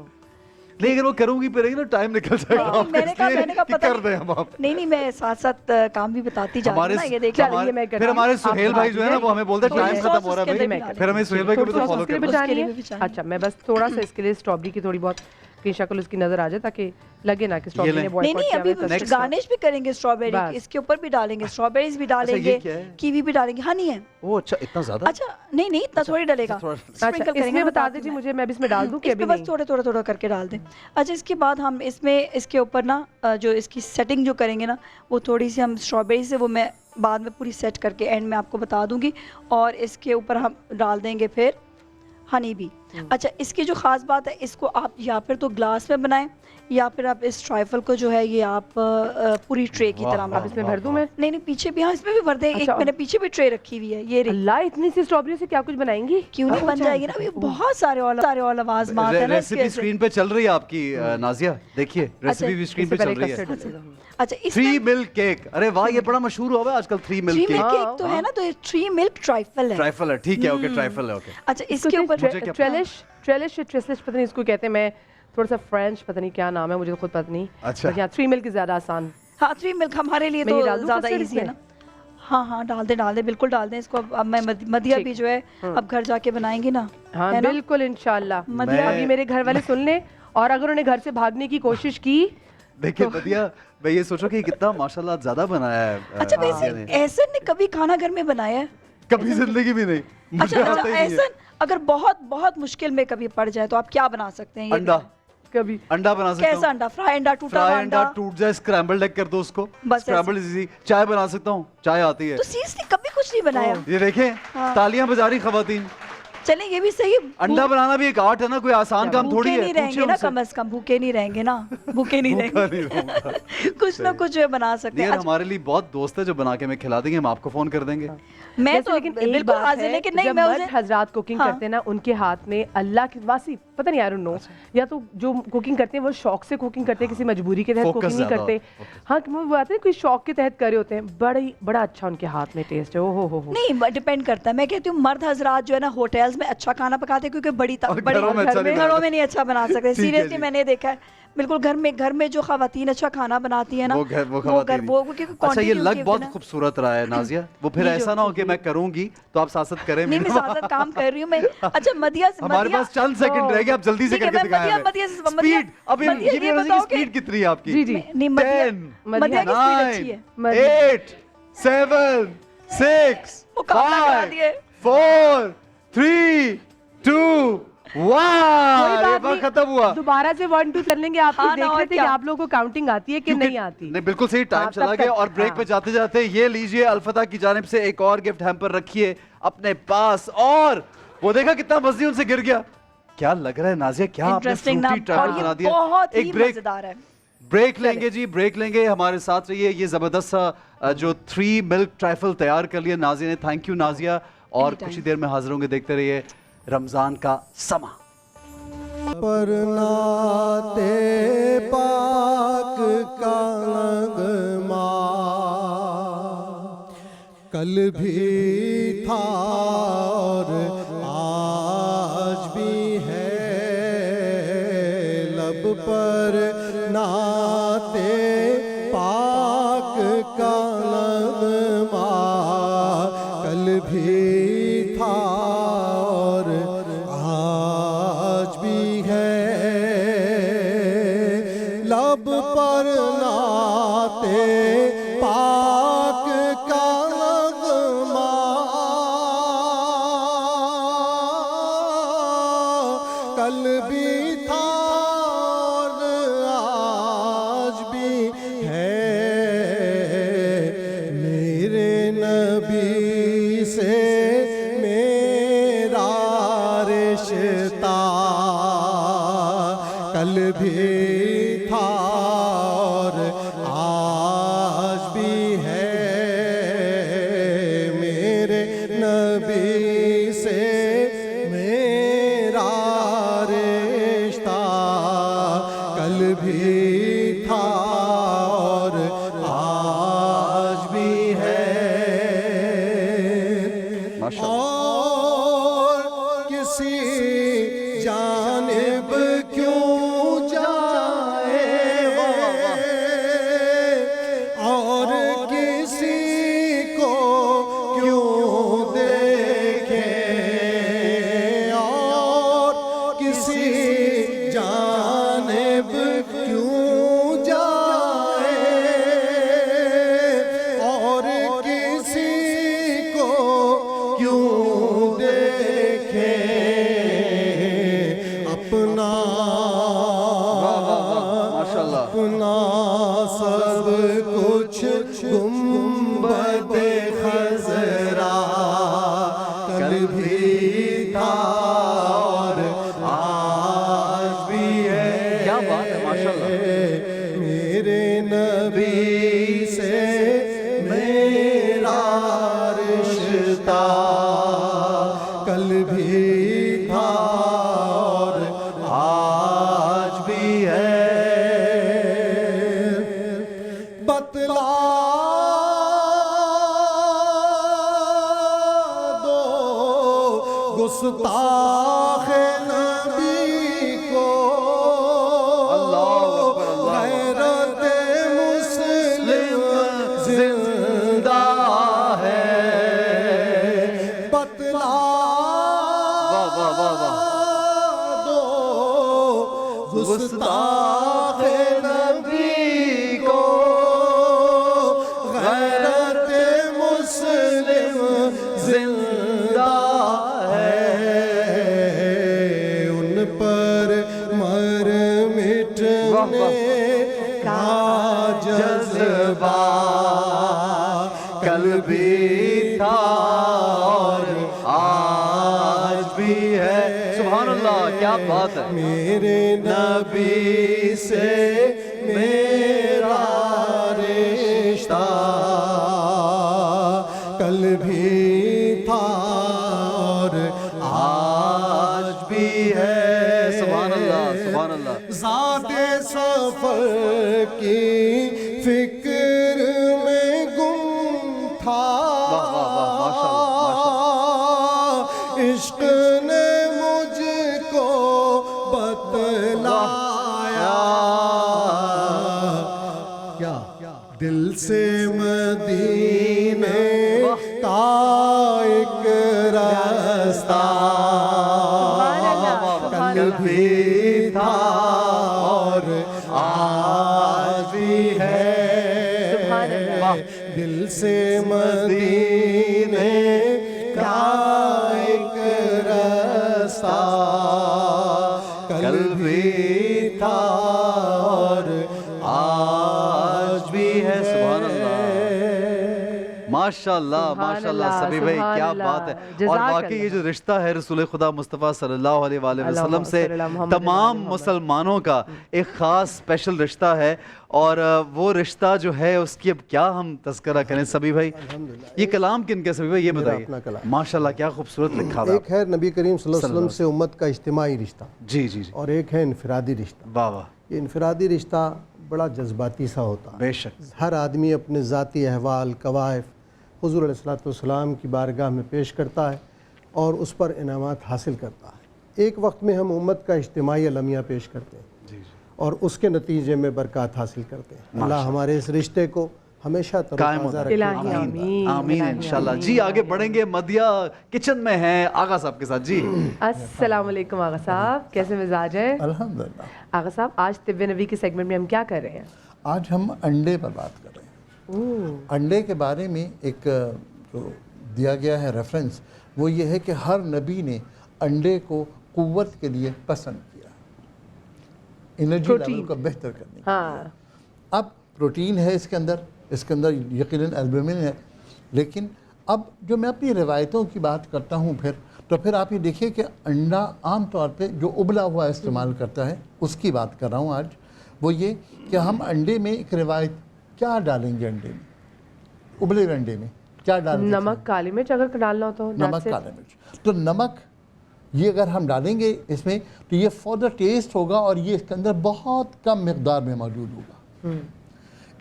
لیکن وہ کروں گی پھر نا ٹائم نکل جائے گا. میں نے کہا کر دیں ہم آپ. نہیں میں ساتھ ساتھ کام بھی بتاتی جا رہی ہوں. یہ دیکھیں پھر ہمارے سہیل بھائی جو ہے نا وہ ہمیں بولتے ہیں ٹائم ختم ہو رہا ہے بھائی, پھر ہمیں سہیل بھائی کو بھی تو فالو کرنا ہے. اچھا میں بس تھوڑا سا اس کے لیے اسٹرابری کی تھوڑی بہت کی شکل اس کی نظر آ جائے تاکہ لگے نا کہ اسٹرابری نے بوائکاٹ کیا. نہیں ابھی گارنش بھی کریں گے اسٹرابیری, اس کے اوپر بھی ڈالیں گے, اسٹرابیریز بھی ڈالیں گے, کیوی بھی ڈالیں گے. ہنی ہے وہ. اچھا اتنا زیادہ؟ اچھا نہیں اتنا تھوڑی ڈلے گا. اس میں بتا دیجیے مجھے, میں بھی اس میں ڈال دوں کہ ابھی بس تھوڑا کر کے ڈال دیں. اچھا اس کے بعد ہم اس کے اوپر نا جو اس کی سیٹنگ جو کریں گے نا وہ تھوڑی سی ہم اسٹرابیری سے, وہ میں بعد میں پوری سیٹ کر کے اینڈ میں آپ کو بتا دوں گی. اور اس کے اوپر ہم ڈال دیں گے پھر ہنی بھی. اچھا اس کی جو خاص بات ہے اس کو آپ یا پھر تو گلاس میں بنائیں یا پھر آپ اس ٹرائفل کو جو ہے یہ آپ پوری ٹرے کی طرح آپ اس میں بھر دوں میں؟ نہیں پیچھے بھی, ہاں اس میں بھی بھر دیں. ایک میں نے پیچھے بھی ٹرے رکھی ہوئی ہے. یہ اللہ اتنی سی اسٹرابری سے کیا کچھ بنائیں گی؟ کیوں نہیں بن جائے گی نا, بہت سارے اور لوازمات ہیں نا. ریسیپی اسکرین پہ چل رہی ہے آپ کی نازیہ, دیکھیے ریسیپی بھی اسکرین پہ چل رہی ہے. اچھا 3 ملک کیک, ارے واہ یہ بڑا مشہور ہوا ہے آج کل 3 ملک کیک. 3 ملک کیک تو ہے نا, تو 3 ملک ٹرائفل ہے. ٹرائفل ہے, ٹھیک ہے, اوکے ٹرائفل ہے, اوکے. اچھا اس کے اوپر ٹریلش پتہ نہیں اس کو کہتے ہیں, میں تھوڑا سا فرینچ پتہ نہیں کیا نام ہے مجھے خود پتہ نہیں. اچھا 3 ملک زیادہ آسان. ہاں 3 ملک ہمارے لیے تو زیادہ ایزی ہے نا. ہاں ڈال دیں بالکل ڈال دیں اس کو. اب میں مدیہ بھی جو ہے اب گھر جا کے بنائیں گی نا. ہاں بالکل انشاءاللہ. ابھی میرے گھر والے سن لیں, اور اگر انہوں نے گھر سے بھاگنے کی کوشش کی. دیکھیں مدیہ, میں یہ سوچا کہ کتنا ماشاءاللہ زیادہ بنایا ہے. اچھا ویسے احسن نے کبھی کھانا گھر میں بنایا ہے؟ کبھی زندگی بھی نہیں. اچھا احسن اگر بہت مشکل میں کبھی پڑ جائے تو آپ کیا بنا سکتے ہیں؟ انڈا. کبھی انڈا بنا سکتا ہوں. کیسا انڈا؟ فرائی انڈا, ٹوٹا ہوا انڈا ٹوٹ جائے, اسکرامبلڈ ایگ کر دو اس کو. اسکرامبلڈ ایزی. چائے بنا سکتا ہوں, چائے آتی ہے. تو سیریسلی کبھی کچھ نہیں بنایا؟ یہ دیکھیں تالیاں بجا رہی خواتین. چلیں یہ بھی صحیح. انڈا بنانا بھی ایک آرٹ ہے نا, کوئی آسان کام تھوڑی ہے. نہیں رہیں گے نا, کم از کم بھوکے نہیں رہیں گے نا, بھوکے نہیں رہیں گے. کچھ نہ کچھ بنا سکتے ہیں. ہمارے لیے بہت دوست ہے جو بنا کے ہمیں کھلا دیں گے, ہم آپ کو فون کر دیں گے. میں تو بالکل حاضر ہے کہ نہیں, میں مرد حضرات کوکنگ کرتے ہیں نا, ان کے ہاتھ میں اللہ کی واسی پتہ نہیں, آئی ڈونٹ نو, یا تو جو کوکنگ کرتے ہیں وہ شوق سے کوکنگ کرتے ہیں, کسی مجبوری کے تحت کوکنگ نہیں کرتے. ہاں وہ آتے ہیں کوئی شوق کے تحت کر رہے ہوتے ہیں, بڑا اچھا ان کے ہاتھ میں ٹیسٹ ہے. ہو نہیں ڈیپینڈ کرتا ہے. میں کہتی ہوں مرد حضرات جو ہے نا ہوٹلز میں اچھا کھانا پکاتے ہیں, کیونکہ گھروں میں نہیں اچھا بنا سکتے. سیریسلی میں نے دیکھا ہے بالکل. گھر میں جو خواتین اچھا کھانا بناتی ہیں نا, اچھا یہ لگ بہت خوبصورت رہا ہے نازیہ. وہ پھر ایسا نہ ہو کہ میں کروں گی تو آپ ساتھ ساتھ کریں. نہیں میں ساتھ کام کر رہی ہوں میں. اچھا مدیہ ہمارے پاس چند سیکنڈ رہ گئے, آپ جلدی سے کر کے دکھائیں. سپیڈ, اب یہ بھی بتاؤ کہ سپیڈ کتنی ہے آپ کی. 10 9 8 7 6 5 4 3 2 ختم ہوا. دوبارہ سے 1 2 کر لیں گے. آپ دیکھ رہے تھے کہ آپ لوگوں کو کاؤنٹنگ آتی ہے کہ نہیں آتی. نہیں بالکل صحیح, ٹائم چلا گیا. اور بریک پہ جاتے جاتے یہ لیجئے الفتح کی جانب سے ایک اور گفٹ ہیمپر رکھیے اپنے پاس. اور وہ دیکھا کتنا مزے ان سے گر گیا. کیا لگ رہا ہے نازیہ, کیا آپ نے فروٹی ٹرائفل بنا دیا. ایک بریک لیں گے جی, بریک لیں گے. ہمارے ساتھ رہیے. یہ زبردست سا جو 3 ملک ٹرائفل تیار کر لیا نازیہ نے. Thank you Nazia. اور کچھ ہی دیر میں حاضر ہوں گے, دیکھتے رہیے رمضان کا سما. پر نعت پاک کا نغمہ کل بھی تھا اور آج بھی ہے, لب پر نعت پاک کا نغمہ کل بھی تھا اور آج بھی ہے, لب پر نعت پاک کا نغمہ کل بھی تھا اور آج بھی ہے. میرے نبی سے میرا رشتہ کل بھی تھا اور آج بھی ہے. میرے نبی سے میرا رشتہ کل بھی تھا اور آج بھی ہے. اور کسی جانب کیوں جائے اور کسی کو کیوں دیکھے, اور کسی جانب کیوں جائے اور کسی کو کیوں دیکھے. اپنا اپنا سب کچھ گنبد خضرا کل بھی تھا اور میرے نبی سے میرا رشتہ کل بھی تھا اور آج بھی ہے، بتلا دو گستاخ نبی کو غیرت مسلم زندہ ہے، بتلا دو گستاخ نبی کو غیرت مسلم زندہ ہے، ان پر مر مٹنے کا جذبہ کل بھی تھا اور آج بھی ہے۔ سبحان اللہ، کیا بات ہے۔ میرے نبی سے میرا رشتہ کل بھی تھا اور آج بھی ہے، سبحان اللہ، سبحان اللہ۔ ذات سفر کی فکر میں گم تھا، عشق نے مجھ کو بتلایا، کیا دل سے مدینے کا ایک راستہ کل بھی تھا اور آج بھی ہے، دل سے مدینے کا ایک راستہ کل بھی تھا اور آج بھی ہے۔ سبحان اللہ، ماشاءاللہ ماشاءاللہ سبھی بھائی، کیا بات ہے۔ اور واقعی یہ جو رشتہ ہے رسول خدا مصطفیٰ صلی اللہ علیہ وآلہ وسلم سے تمام مسلمانوں کا ایک خاص اسپیشل رشتہ ہے، اور وہ رشتہ جو ہے اس کی اب کیا ہم تذکرہ کریں سبھی بھائی۔ یہ کلام کن کے سبھی بھائی یہ بتائیے؟ ماشاءاللہ کیا خوبصورت لکھا ہوا۔ ایک ہے نبی کریم صلی اللہ علیہ وسلم سے امت کا اجتماعی رشتہ، جی جی جی، اور ایک ہے انفرادی رشتہ۔ واہ واہ، یہ انفرادی رشتہ بڑا جذباتی سا ہوتا ہے، بے شک۔ ہر آدمی اپنے ذاتی احوال کوائف حضور علیہ الصلوۃ کی بارگاہ میں پیش کرتا ہے اور اس پر انعامات حاصل کرتا ہے۔ ایک وقت میں ہم امت کا اجتماعی المیہ پیش کرتے ہیں اور اس کے نتیجے میں برکات حاصل کرتے ہیں۔ اللہ ہمارے اس رشتے کو ہمیشہ قائم رکھے۔ آمین انشاءاللہ۔ جی آگے بڑھیں گے، مدیہ کچن میں ہیں آغا صاحب کے ساتھ۔ جی السلام علیکم آغا صاحب، کیسے مزاج ہے؟ الحمدللہ۔ آغا صاحب آج طب نبی کے سیگمنٹ میں ہم کیا کر رہے ہیں؟ آج ہم انڈے پر بات کر رہے ہیں۔ انڈے کے بارے میں ایک جو دیا گیا ہے ریفرنس، وہ یہ ہے کہ ہر نبی نے انڈے کو قوت کے لیے پسند کیا، انرجی لیول کو بہتر کرنے کے لیے۔ اب پروٹین ہے اس کے اندر یقیناً البومن ہے، لیکن اب جو میں اپنی روایتوں کی بات کرتا ہوں پھر آپ یہ دیکھیے کہ انڈا عام طور پہ جو ابلا ہوا استعمال کرتا ہے اس کی بات کر رہا ہوں آج۔ وہ یہ کہ ہم انڈے میں ایک روایت کیا ڈالیں گے، انڈے میں ابلے ہوئے انڈے میں کیا ڈالیں گے؟ نمک، کالی مرچ اگر ڈالنا ہو تو نمک، کالی مرچ۔ تو نمک یہ اگر ہم ڈالیں گے اس میں تو یہ فار دا ٹیسٹ ہوگا اور یہ اس کے اندر بہت کم مقدار میں موجود ہوگا۔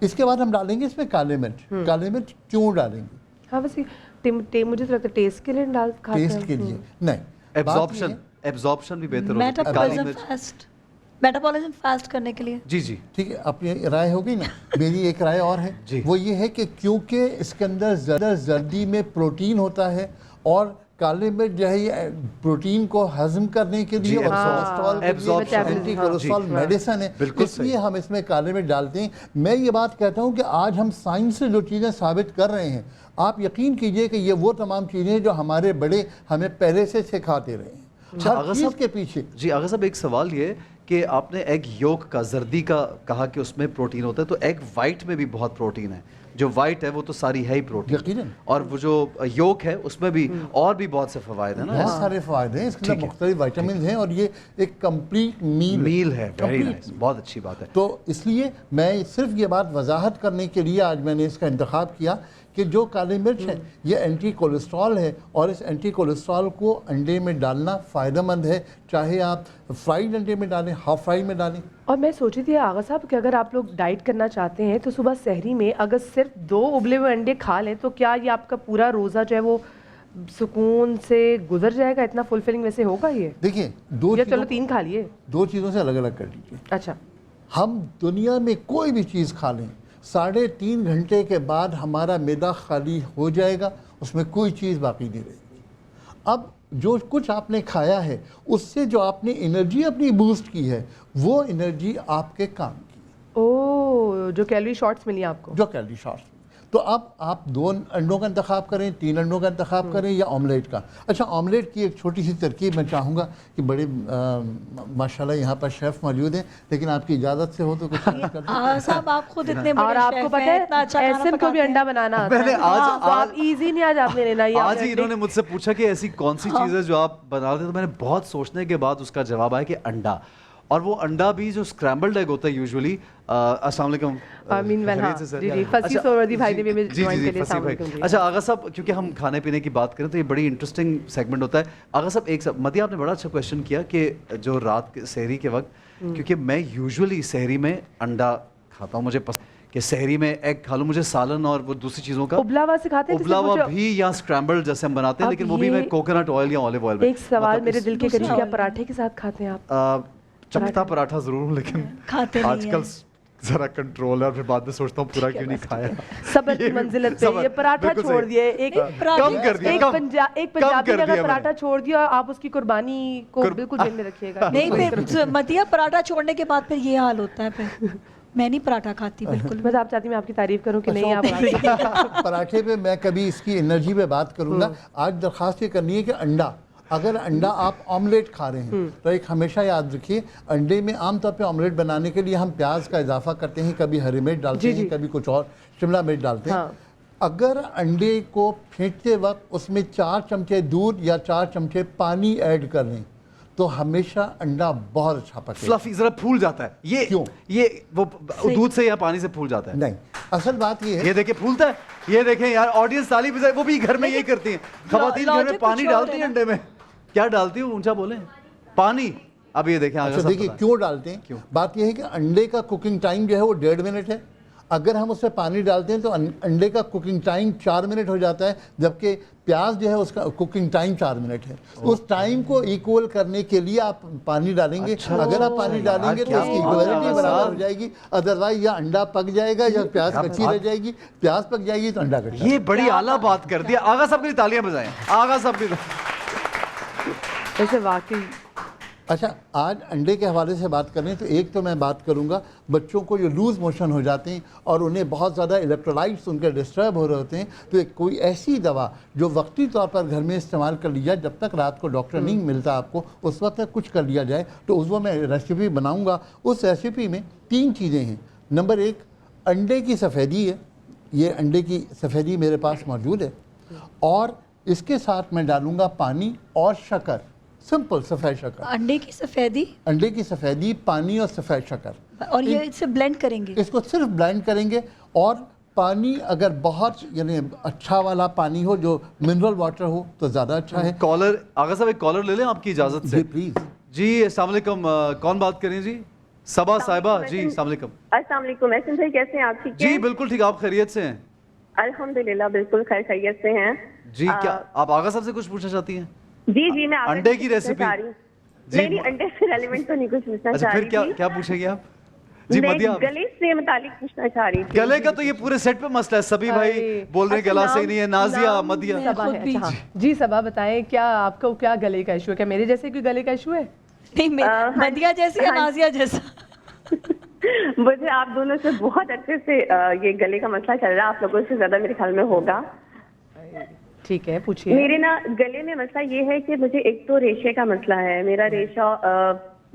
اس کے بعد ہم ڈالیں گے اس میں کالے مرچ۔ کالے مرچ کیوں ڈالیں گے؟ ہاں بس مجھے تو لگتا ہے ٹیسٹ کے لیے ٹیسٹ کے لیے نہیں، ایبزارپشن بھی بہتر ہوگا، میٹابولزم فاسٹ کرنے کے لیے۔ جی جی ٹھیک ہے، اپنی رائے ہو گئی نا۔ میری ایک رائے اور ہے، وہ یہ ہے کہ کیونکہ اس کے اندر زردی میں پروٹین ہوتا ہے اور کالے مرچ جو ہے یہ پروٹین کو ہضم کرنے کے لیے اور اینٹی کولیسٹرول میڈیسن ہے، اس لیے ہم اس میں کالے مرچ ڈالتے ہیں۔ میں یہ بات کہتا ہوں کہ آج ہم سائنس سے جو چیزیں ثابت کر رہے ہیں، آپ یقین کیجئے کہ یہ وہ تمام چیزیں جو ہمارے بڑے ہمیں پہلے سے سکھاتے رہے ہیں ہر چیز کے پیچھے۔ جی آغا صاحب ایک سوال یہ کہ آپ نے ایگ یولک کا زردی کا کہا کہ اس میں پروٹین ہوتا ہے, تو ایگ وائٹ میں بھی بہت پروٹین ہے. جو وائٹ ہے وہ تو ساری ہے ہی پروٹین, یقیناً, اور وہ جو یولک ہے اس میں بھی اور بھی بہت سے فوائد ہیں نا, بہت سارے فوائد ہیں اس کے اندر, مختلف وائٹامنز ہیں, اور یہ ایک کمپلیٹ میل ہے. ویری نائس, بہت اچھی بات ہے. تو اس لیے میں صرف یہ بات وضاحت کرنے کے لیے آج میں نے اس کا انتخاب کیا کہ جو کالی مرچ ہے یہ اینٹی کولیسٹرول ہے, اور اس اینٹی کولیسٹرول کو انڈے میں ڈالنا فائدہ مند ہے, چاہے آپ فرائیڈ انڈے میں ڈالیں, ہاف فرائی میں ڈالیں. اور میں سوچی تھی آغا صاحب کہ اگر آپ لوگ ڈائٹ کرنا چاہتے ہیں تو صبح سحری میں اگر صرف 2 ابلے ہوئے انڈے کھا لیں تو کیا یہ آپ کا پورا روزہ جو ہے وہ سکون سے گزر جائے گا؟ اتنا فلفلنگ ویسے ہوگا یہ؟ دیکھیں, چلو 3 کھا لیے, 2 چیزوں سے الگ الگ کر لیجیے. اچھا, ہم دنیا میں کوئی بھی چیز کھا لیں 3.5 گھنٹے کے بعد ہمارا معدہ خالی ہو جائے گا, اس میں کوئی چیز باقی نہیں رہے گی. اب جو کچھ آپ نے کھایا ہے اس سے جو آپ نے انرجی اپنی بوسٹ کی ہے وہ انرجی آپ کے کام کی ہے, جو کیلری شارٹس ملی آپ کو, جو کیلری شارٹس. تو اب آپ 2 انڈوں کا انتخاب کریں, 3 انڈوں کا انتخاب کریں, یا آملیٹ کا. اچھا, آملیٹ کی ایک چھوٹی سی ترکیب میں چاہوں گا کہ بڑے ماشاءاللہ یہاں پر شیف موجود ہیں, لیکن آپ کی اجازت سے ہو تو کچھ کر دیں. صاحب آپ خود اتنے اور آپ کو پتہ ہے ایسن کو بھی انڈا بنانا آتا ہے, آپ ایزی نہیں, آج آپ نے لینا. آج ہی انہوں نے مجھ سے پوچھا کہ ایسی کون سی چیز ہے جو آپ بنا دیں, تو میں نے بہت سوچنے کے بعد اس کا جواب آیا کہ انڈا. اور وہ انڈا بھی جو اسکرامبلڈ ایگ ہوتا ہے یوزولی. السلام علیکم. اچھا آغا صاحب, کیونکہ ہم کھانے پینے کی بات کریں تو یہ بڑی انٹرسٹنگ سیگمنٹ ہوتا ہے. آغا صاحب ایک مدیہ آپ نے بڑا اچھا کویشچن کیا کہ جو رات سحری کے وقت, کیونکہ میں یوزولی سحری میں انڈا کھاتا ہوں, مجھے کہ سحری میں ایگ کھا لوں, مجھے سالن اور وہ دوسری چیزوں کا ابلا ہوا سے کھاتے ہیں, ابلا ہوا بھی یا اسکرامبلڈ جیسے ہم بناتے ہیں, لیکن وہ بھی میں کوکونٹ آئل یا اولیو آئل میں. ایک سوال میرے دل کے قریب, کیا پراٹھے کے ساتھ کھاتے ہیں آپ؟ چپتا پراٹھا ضرور ہوں, لیکن آج کل ذرا کنٹرول ہے, اور پھر بعد میں سوچتا ہوں پورا کیوں نہیں کھایا. صبر کی منزلت پہ یہ پراٹھا چھوڑ دیے, ایک پنجابی نے اگر پراٹھا چھوڑ دیا, آپ اس کی قربانی کو بالکل ذہن میں رکھیے گا. نہیں, پھر مدیہ پراٹھا چھوڑنے کے بعد پھر یہ حال ہوتا ہے, پھر میں نہیں پراٹھا کھاتی بالکل. بس آپ چاہتی میں آپ کی تعریف کروں کہ نہیں آپ پراٹھے پہ میں کبھی اس کی انرجی پہ بات کروں گا. آج درخواست یہ کرنی ہے کہ انڈا, اگر انڈا آپ آملیٹ کھا رہے ہیں تو ایک ہمیشہ یاد رکھیے, انڈے میں عام طور پہ آملیٹ بنانے کے لیے ہم پیاز کا اضافہ کرتے ہیں, کبھی ہری مرچ ڈالتے ہیں, کبھی کچھ اور شملہ مرچ ڈالتے ہیں. اگر انڈے کو پھینکتے وقت اس میں 4 چمچے دودھ یا 4 چمچے پانی ایڈ کر لیں تو ہمیشہ انڈا بہت اچھا پکے. فلفی ذرا پھول جاتا ہے, یہ کیوں؟ یہ وہ دودھ سے یا پانی سے پھول جاتا ہے؟ نہیں, اصل بات یہ ہے, یہ دیکھیں پھولتا ہے, یہ دیکھیں یار آڈینس تعریف, وہ بھی گھر میں یہی کرتی ہیں خواتین, گھر میں پانی ڈالتی ہیں انڈے میں. کیا ڈالتی ہوں, اونچا بولیں, پانی. اب یہ دیکھیں اچھا دیکھیے کیوں ڈالتے ہیں. بات یہ ہے کہ انڈے کا کوکنگ ٹائم جو ہے وہ 1.5 منٹ ہے. اگر ہم اس میں پانی ڈالتے ہیں تو انڈے کا کوکنگ ٹائم 4 منٹ ہو جاتا ہے, جبکہ پیاز جو ہے اس کا کوکنگ ٹائم 4 منٹ ہے. اس ٹائم کو ایکول کرنے کے لیے آپ پانی ڈالیں گے. اگر آپ پانی ڈالیں گے تو اس کی ایکوالٹی برابر ہو جائے گی, ادروائز یا انڈا پک جائے گا یا پیاز کچی رہ جائے گی. پیاز پک جائے گی تو انڈا کچا. یہ بڑی اعلیٰ بات کر دی. آغا صاحب کے لیے تالیاں بجائیں, آغا صاحب کے ایسے واقعی. اچھا, آج انڈے کے حوالے سے بات کریں تو ایک تو میں بات کروں گا بچوں کو جو لوز موشن ہو جاتے ہیں اور انہیں بہت زیادہ الیکٹرولائٹس ان کے ڈسٹرب ہو رہے ہوتے ہیں, تو ایک کوئی ایسی دوا جو وقتی طور پر گھر میں استعمال کر لیا, جب تک رات کو ڈاکٹر نہیں ملتا آپ کو اس وقت تک کچھ کر لیا جائے. تو اس وہ میں ریسیپی بناؤں گا. اس ریسیپی میں 3 چیزیں ہیں. نمبر 1 انڈے کی سفیدی ہے, یہ انڈے کی سفیدی میرے پاس موجود ہے, اور اس کے ساتھ میں ڈالوں گا پانی اور شکر, سمپل سفید شکر. انڈے کی سفیدی, انڈے کی سفیدی, پانی اور سفید شکر, اور یہ اس سے بلینڈ کریں گے. اس کو صرف بلینڈ کریں گے. اور پانی اگر بہت یعنی اچھا والا پانی ہو جو منرل واٹر ہو تو زیادہ اچھا ہے. کالر, آغا صاحب ایک کالر لے لیں آپ کی اجازت سے. جی پلیز. جی السلام علیکم, کون بات کریں جی؟ صبا صاحبہ. جی السلام علیکم. السلام علیکم. احسن بھائی کیسے ہیں آپ؟ ٹھیک جی بالکل ٹھیک, آپ خیریت سے ہیں؟ الحمدللہ بالکل خیریت سے ہیں. جی کیا آپ آغا صاحب سے کچھ پوچھنا چاہتی ہیں؟ جی میں انڈے کی ریسیپی. نہیں انڈے سے ریلیونٹ تو نہیں کچھ پوچھنا چاہ رہی. پھر کیا پوچھیں گے آپ؟ جی مدیہ, گلے سے متعلق پوچھنا چاہ رہی تھی. گلے کا تو یہ پورے سیٹ پہ مسئلہ ہے, سبھی بھائی بول رہے ہیں گلا صحیح نہیں ہے. نازیہ, مدیہ. جی صبا بتائیں, کیا آپ کو کیا گلے کا ایشو ہے؟ کیا میرے جیسے کوئی گلے کا ایشو ہے؟ نہیں, مدیہ جیسی یا نازیہ جیسا؟ مجھے آپ دونوں سے بہت اچھے سے یہ گلے کا مسئلہ چل رہا ہے, آپ لوگوں سے زیادہ میرے خیال میں ہوگا. ٹھیک ہے پوچھیے. میرے نا گلے میں مسئلہ یہ ہے کہ مجھے ایک تو ریشے کا مسئلہ ہے. میرا ریشہ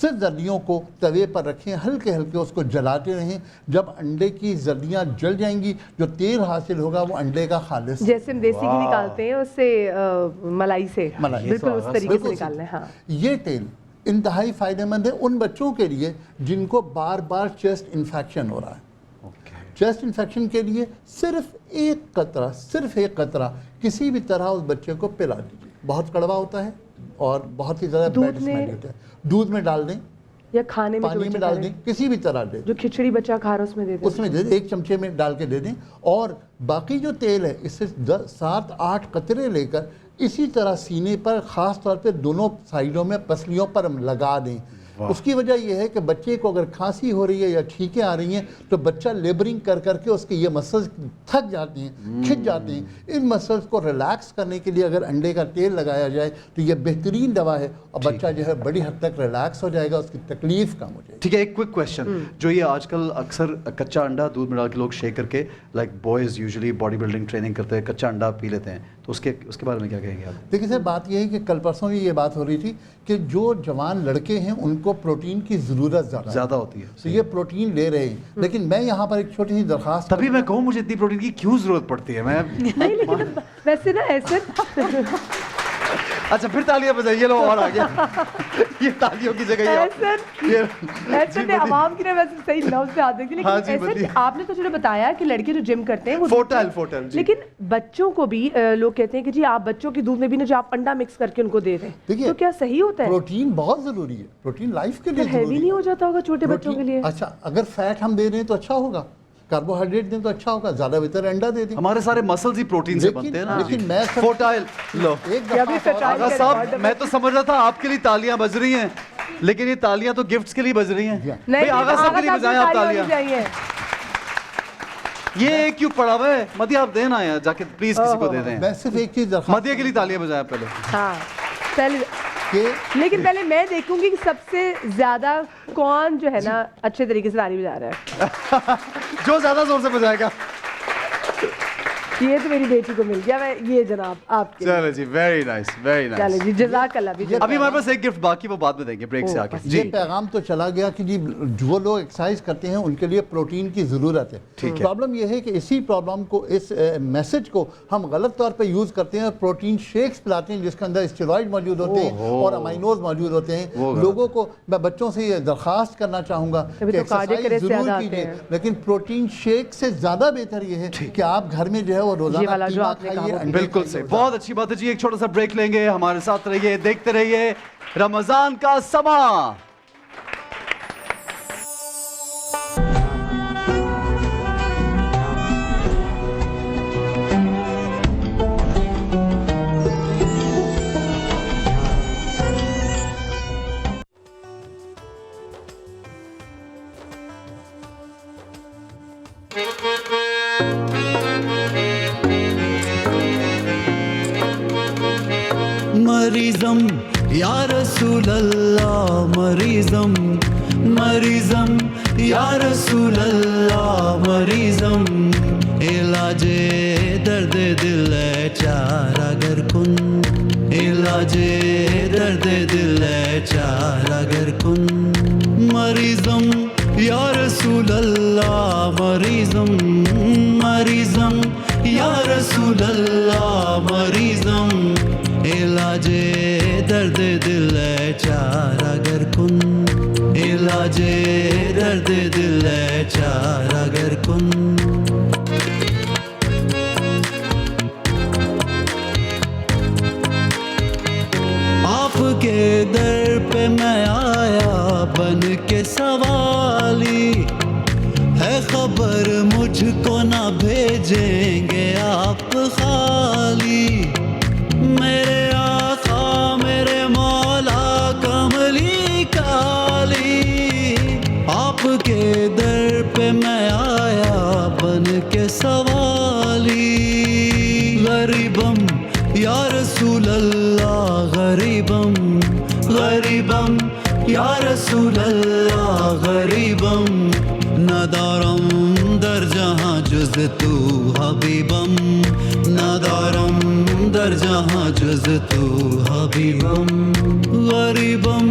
صرف زردیوں کو توے پر رکھیں, ہلکے ہلکے اس کو جلاتے رہیں. جب انڈے کی زردیاں جل جائیں گی, جو تیل حاصل ہوگا وہ انڈے کا خالص, جیسے ہم دیسی گھی نکالتے ہیں اس سے ملائی سے, بالکل اس طریقے سے نکالنا ہے. ہاں, یہ تیل انتہائی فائدہ مند ہے ان بچوں کے لیے جن کو بار بار چیسٹ انفیکشن ہو رہا ہے. چیسٹ انفیکشن کے لیے صرف ایک قطرہ کسی بھی طرح اس بچے کو پلا دیجیے. بہت کڑوا ہوتا ہے اور بہت ہی زیادہ بیڈ اسمیل ہوتا ہے. دودھ میں ڈال دیں یا کھانے میں, پانی میں ڈال دیں, کسی بھی طرح دیں. جو کھچڑی بچہ کھا رہا ہے اس میں دے دیں, اس میں دے دیں, 1 چمچے میں ڈال کے دے دیں. اور باقی جو تیل ہے اس سے 7-8 قطرے لے کر اسی طرح سینے پر, خاص طور پہ دونوں سائیڈوں میں پسلیوں پر لگا دیں. اس کی وجہ یہ ہے کہ بچے کو اگر کھانسی ہو رہی ہے یا چھینکیں آ رہی ہیں تو بچہ لیبرنگ کر کے اس کے یہ مسلز تھک جاتے ہیں, کھچ جاتے ہیں. ان مسلز کو ریلیکس کرنے کے لیے اگر انڈے کا تیل لگایا جائے تو یہ بہترین دوا ہے, اور بچہ جو ہے بڑی حد تک ریلیکس ہو جائے گا, اس کی تکلیف کم ہو جائے گی. ٹھیک ہے, ایک کوئک کویسچن, جو یہ آج کل اکثر کچا انڈا دودھ میں ڈال کے لوگ شیک کر کے, like boys usually body building training کرتے ہیں, کچا انڈا پی لیتے ہیں, تو اس کے بارے میں کیا کہیں گے آپ؟ دیکھیے سر, بات یہ ہے کہ کل پرسوں بھی یہ بات ہو رہی تھی کہ جو جوان لڑکے ہیں ان کو پروٹین کی ضرورت زیادہ ہوتی ہے, تو یہ پروٹین لے رہے ہیں. لیکن میں یہاں پر ایک چھوٹی سی درخواست, تبھی میں کہوں مجھے اتنی پروٹین کی کیوں ضرورت پڑتی ہے. میں نہیں, لیکن ویسے نا ایسے اچھا پھر تالیاں بجائیے لو, اور آگے یہ تالیوں کی جگہ ایسے نے عوام کی نا ویسے صحیح لفظ پہ آتے تھے, لیکن ایسے آپ نے تو چلو بتایا کہ لڑکے جو جم کرتے ہیں وہ فوٹل, لیکن بچوں کو بھی لوگ کہتے ہیں کہ جی آپ بچوں کے دودھ میں بھی نا جو آپ انڈا مکس کر کے ان کو دے دیں, تو کیا صحیح ہوتا ہے؟ پروٹین بہت ضروری ہے, پروٹین لائف کے لیے ہیوی نہیں ہو جاتا ہوگا چھوٹے بچوں کے لیے؟ اچھا, اگر فیٹ ہم دے رہے ہیں تو اچھا ہوگا, کاربوہائیڈریٹ دیں تو اچھا ہوگا, زیادہ بہتر انڈا دے دیں. ہمارے سارے مسلز ہی پروٹین سے بنتے ہیں نا. لیکن میں فوٹائل لو, آغا صاحب میں تو سمجھ رہا تھا آپ کے لیے تالیاں بج رہی ہیں, لیکن یہ تالیاں تو گفٹس کے لیے بج رہی ہیں. بھئی آغا صاحب کے لیے بجائیں آپ تالیاں. یہ کیوں پڑا ہوا ہے مدیہ, آپ دینا ہے جا کے پلیز کسی کو دے دیں. میں صرف ایک چیز مدیہ کے لیے تالیاں بجائیں پہلے. ہاں پہلے, لیکن پہلے میں دیکھوں گی کہ سب سے زیادہ کون جو ہے نا اچھے طریقے سے تالی بجا رہا ہے, جو زیادہ زور سے بجائے گا. یہ تو میری بیٹی کو مل گیا, میں یہ جناب آپ کے. چلے جی, ویری نائس, ویری نائس. چلے جی, جزاک اللہ. ابھی ہمارے پاس ایک گفٹ باقی, وہ بعد میں دیں گے بریک سے آگے. یہ پیغام تو چلا گیا کہ جی جو لوگ ایکسرسائز کرتے ہیں ان کے لیے پروٹین کی ضرورت ہے. پرابلم یہ ہے کہ اسی پرابلم کو, اس میسج کو ہم غلط طور پہ یوز کرتے ہیں, پروٹین شیکس پلاتے ہیں جس کے اندر اسٹیرائڈ موجود ہوتے ہیں اور امائنوز موجود ہوتے ہیں. لوگوں کو میں بچوں سے یہ درخواست کرنا چاہوں گا کہ ایکسرسائز ضرور کیجیے, لیکن پروٹین شیک سے زیادہ بہتر یہ ہے کہ آپ گھر میں جو ہے وہ روزانہ بالکل صحیح, بہت اچھی بات ہے جی. ایک چھوٹا سا بریک لیں گے, ہمارے ساتھ رہیے, دیکھتے رہیے رمضان کا سما. مریضم یا رسول اللہ, مریضم مریضم یا رسول اللہ, مریضم علاج درد دل چارہ گر کن, علاج درد دل چارہ گر کن. مریضم یا رسول اللہ, مریضم مریضم یا رسول اللہ, مریضم علاج درد دل چارہ گر کن, علاج درد دل چارہ گر کن. آپ کے در پہ میں آیا بن کے سوالی, ہے خبر مجھ کو نہ بھیجیں گے آپ خالی. میرے آقا میرے مولا کملی کالی, آپ کے در پہ میں آیا بن کے سوالی. غریبم یا رسول اللہ, غریبم غریبم یا رسول اللہ, غریبم ندارم در جہاں جز تو حبیبم, ندارم در جہاں جز تو حبیبم. غریبم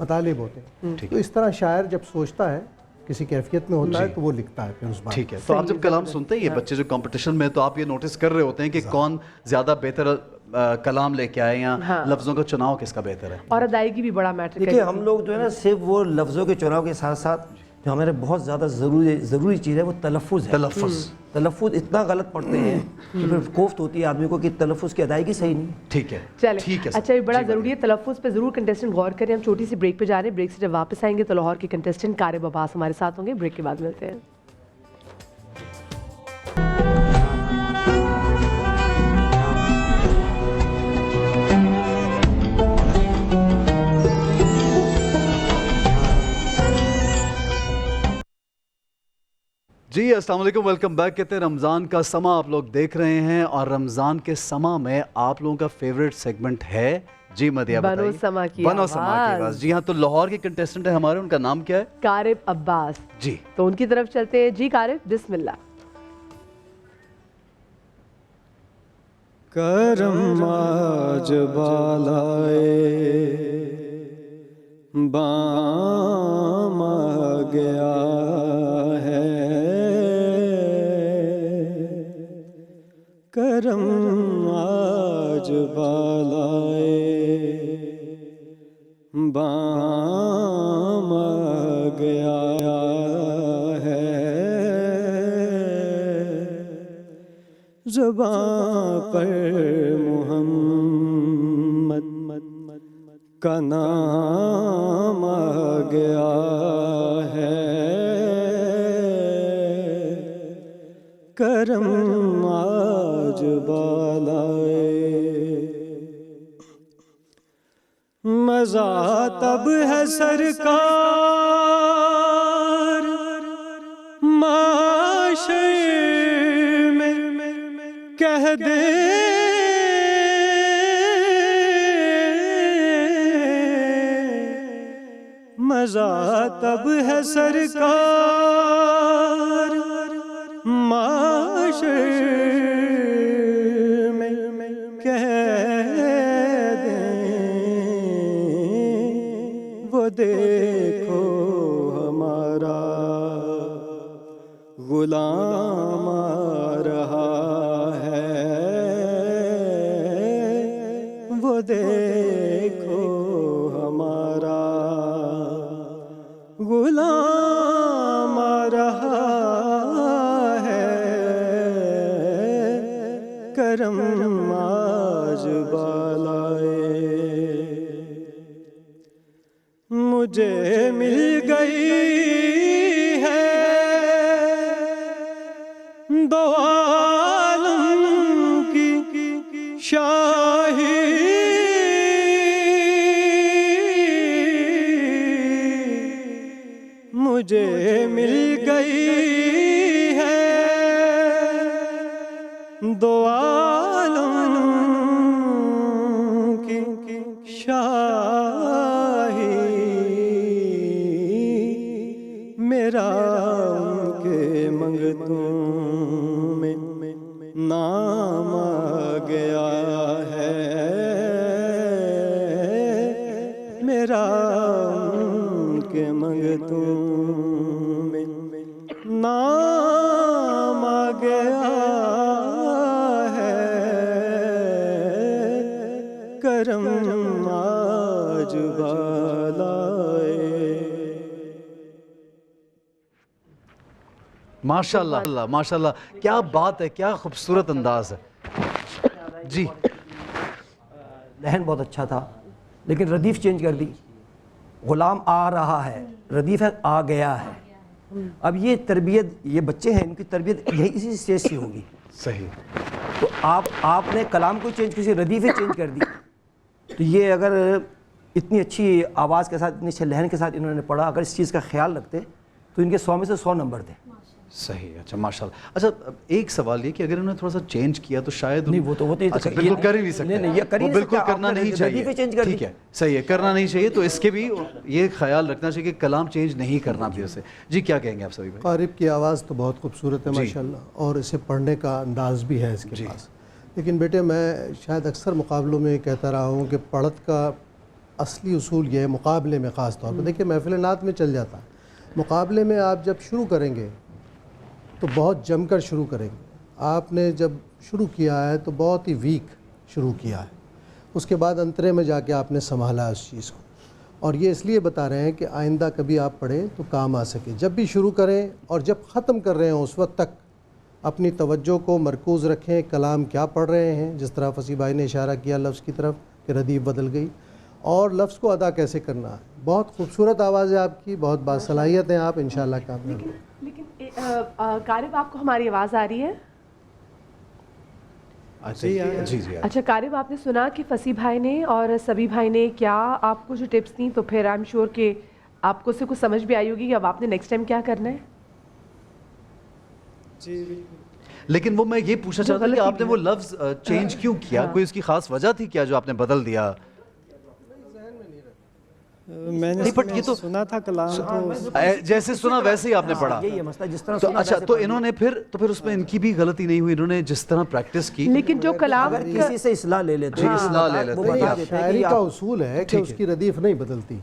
مطالب ہوتے ہیں. تو اس طرح شاعر جب سوچتا ہے کسی کیفیت میں ہوتا ہے تو وہ لکھتا ہے پھر اس بات. ٹھیک ہے. تو آپ جب کلام سنتے ہیں یہ بچے جو کمپٹیشن میں تو آپ یہ نوٹس کر رہے ہوتے ہیں کہ کون زیادہ بہتر کلام لے کے آئے یا لفظوں کا چناؤ کس کا بہتر ہے؟ اور ادائیگی بھی بڑا میٹر. دیکھیے ہم لوگ جو ہے نا صرف وہ لفظوں کے چناؤ کے ساتھ ساتھ جو ہمارے بہت زیادہ ضروری چیز ہے وہ تلفظ ہے. تلفظ اتنا غلط پڑھتے ہیں کہ پھر کوفت ہوتی ہے آدمی کو کہ تلفظ کی ادائیگی صحیح نہیں. ٹھیک ہے. چلیں اچھا یہ بڑا ضروری ہے تلفظ پہ ضرور کنٹیسٹنٹ غور کریں. ہم چھوٹی سی بریک پہ جا رہے ہیں. بریک سے جب واپس آئیں گے تو لاہور کے کنٹیسٹنٹ قارب عباس ہمارے ساتھ ہوں گے. بریک کے بعد ملتے ہیں. جی السلام علیکم، ویلکم بیک. کہتے ہیں رمضان کا سما آپ لوگ دیکھ رہے ہیں اور رمضان کے سما میں آپ لوگوں کا فیوریٹ سیگمنٹ ہے جی مدیہ بتائیے. بنو سما کی آواز. جی ہاں، تو لاہور کے کنٹیسٹنٹ ہیں ہمارے، ان کا نام کیا ہے؟ قارب عباس. جی تو ان کی طرف چلتے ہیں. جی قارب بسم اللہ. کرم آج بالائے بام آ گیا ہے، کرم آج بالائے بام آ گیا ہے، زباں پر محمد کا نام آ گیا ہے، کرم آج بالائے. مزہ تب ہے سرکار معاشر میں کہہ دے مزہ تب ہے سرکار معاشر میں کہہ دیں وہ دیکھو ہمارا غلام آ رہا ہے، وہ دیکھو ہمارا غلام آ رہا ہے، کرم آج بالائے. مجھے مل گئی ہے دو عالم کی شاہی، مجھے مل گئی ہے دو عالم کی شاہی، میرا ان کے منگتوں میں نام آ گیا ہے، میرا ان کے منگتوں میں نام آ گیا ہے، کرم آج بالائے. ماشاء اللہ ماشاء اللہ، کیا بات ہے، کیا خوبصورت انداز ہے. جی لہن بہت اچھا تھا لیکن ردیف چینج کر دی. غلام آ رہا ہے، ردیف ہے آ گیا ہے. اب یہ تربیت، یہ بچے ہیں ان کی تربیت یہی اسی اسٹیج سے ہوگی. صحیح. تو آپ نے کلام کو چینج کسی ردیفیں چینج کر دی. تو یہ اگر اتنی اچھی آواز کے ساتھ، اتنی اچھے لہن کے ساتھ انہوں نے پڑھا، اگر اس چیز کا خیال رکھتے تو ان کے 100 میں سے 100 نمبر تھے. صحیح. اچھا ماشاء اللہ. اچھا ایک سوال یہ کہ اگر انہوں نے تھوڑا سا چینج کیا تو شاید نہیں، وہ تو اچھا بالکل کر ہی نہیں سکتے، وہ بالکل کرنا نہیں چاہیے. ٹھیک ہے صحیح ہے، کرنا نہیں چاہیے. تو اس کے بھی یہ خیال رکھنا چاہیے کہ کلام چینج نہیں کرنا بھی اسے. جی کیا کہیں گے آپ سبھی بھائی؟ قارب کی آواز تو بہت خوبصورت ہے ماشاءاللہ، اور اسے پڑھنے کا انداز بھی ہے اس کے پاس. لیکن بیٹے میں شاید اکثر مقابلوں میں کہتا رہا ہوں کہ پڑھت کا اصلی اصول یہ ہے مقابلے میں خاص طور پر. دیکھیں محفل نعت میں چل جاتا ہے, مقابلے میں آپ جب شروع کریں گے تو بہت جم کر شروع کریں گے. آپ نے جب شروع کیا ہے تو بہت ہی ویک شروع کیا ہے, اس کے بعد انترے میں جا کے آپ نے سنبھالا اس چیز کو. اور یہ اس لیے بتا رہے ہیں کہ آئندہ کبھی آپ پڑھیں تو کام آ سکے. جب بھی شروع کریں اور جب ختم کر رہے ہیں اس وقت تک اپنی توجہ کو مرکوز رکھیں, کلام کیا پڑھ رہے ہیں, جس طرح فصیح بھائی نے اشارہ کیا لفظ کی طرف کہ ردیف بدل گئی, اور لفظ کو ادا کیسے کرنا ہے. بہت خوبصورت آواز ہے آپ کی, بہت باصلاحیت ہیں آپ, انشاءاللہ کامیاب ہوں. لیکن قارب آپ کو ہماری آواز آ رہی ہے؟ جی. اچھا قارب, آپ نے سنا کہ فصیح بھائی نے اور سبی بھائی نے کیا آپ کو جو ٹپس دیں, تو پھر آئی ایم شیور کہ آپ کو اس سے کچھ سمجھ بھی آئی ہوگی کہ اب آپ نے نیکسٹ ٹائم کیا کرنا ہے. جی لیکن وہ میں یہ پوچھنا چاہتا ہوں کہ آپ نے وہ لفظ چینج کیوں کیا, کوئی اس کی خاص وجہ تھی کیا جو آپ نے بدل دیا؟ میں نے سنا تھا کلام تو جیسے سنا ویسے ہی آپ نے پڑھا. یہی ہے مسئلہ, جس طرح تو اچھا, تو انہوں نے پھر اس میں ان کی بھی غلطی نہیں ہوئی, انہوں نے جس طرح پریکٹس کی. لیکن جو کلام اگر کسی سے اصلاح لے لیتے جی اصلاح لے لیتے, شاعری کا اصول ہے کہ اس کی ردیف نہیں بدلتی.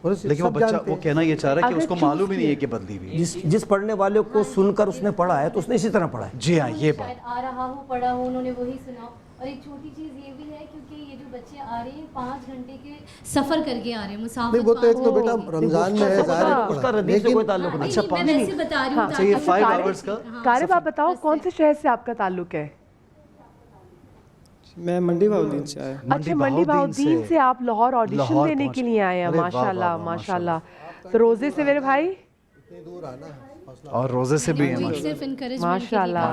لیکن وہ بچہ وہ کہنا یہ چاہ رہا ہے کہ اس کو معلوم ہی نہیں ہے کہ بدلی ہوئی. جس پڑھنے والے کو سن کر اس نے پڑھا ہے تو اس نے اسی طرح پڑھا ہے. جی ہاں, یہ بات آ رہا ہو پڑھا ہو, انہوں نے وہی سنا. اور ایک چھوٹی چیز یہ بھی ہے کیونکہ یہ جو بچے آ رہے ہیں 5 گھنٹے کے سفر کر کے آ رہے ہیں, مسافت. وہ تو ایک تو بیٹا رمضان میں ہے ظاہر ہے, اس کا ردیف سے کوئی تعلق نہیں. اچھا میں ویسے بتا رہی ہوں. یہ 5 آورز کا. قارب آپ بتاؤ کون سے شہر سے آپ کا تعلق ہے؟ میں منڈی بہاؤدین سے آیا. اچھا منڈی بہاؤدین سے آپ لاہور آڈیشن دینے کے لیے آئے ہیں. ماشاءاللہ ماشاءاللہ. تو روزے سے میرے بھائی اور روزے سے بھی ہیں ماشاءاللہ.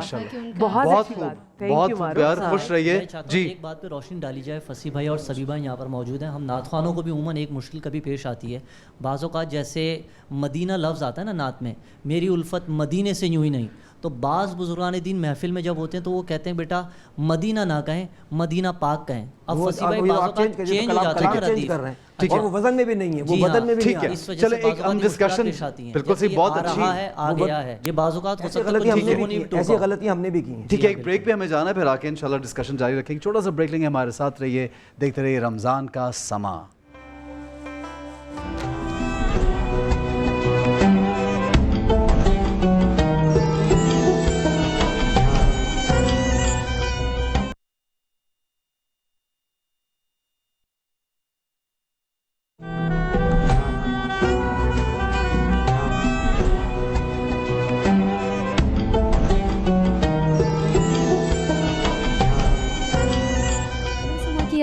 بہت اچھی بات, بہت پیار, خوش رہیے. جی ایک بات پہ روشنی ڈالی جائے. فصیح بھائی اور سبی بھائی یہاں پر موجود ہیں. ہم نعت خوانوں کو بھی عموماً ایک مشکل کبھی پیش آتی ہے. بعض اوقات جیسے مدینہ لفظ آتا ہے نا نعت میں, میری الفت مدینے سے یوں ہی نہیں, تو بعض بزرگان دین محفل میں جب ہوتے ہیں تو وہ کہتے ہیں بیٹا مدینہ نہ کہیں, مدینہ پاک کہیں. اب فصیح بھائی بعض اوقات چینج ہو جاتا ہے ردیف, اور وہ وزن میں بھی نہیں ہے, وہ بدن میں بھی نہیں ہے. اس وجہ سے بعض اوقات ڈسکشن بالکل صحیح, بہت اچھی آ گیا ہے. یہ بعض اوقات ہو سکتا ہے ایسی غلطیاں ہم نے بھی کی ہیں. ٹھیک ہے, ایک بریک پہ ہمیں جانا ہے, پھر آ کے انشاءاللہ ڈسکشن جاری رکھیں گے. چھوٹا سا بریک لیں گے, ہمارے ساتھ رہیے, دیکھتے رہیے رمضان کا سما.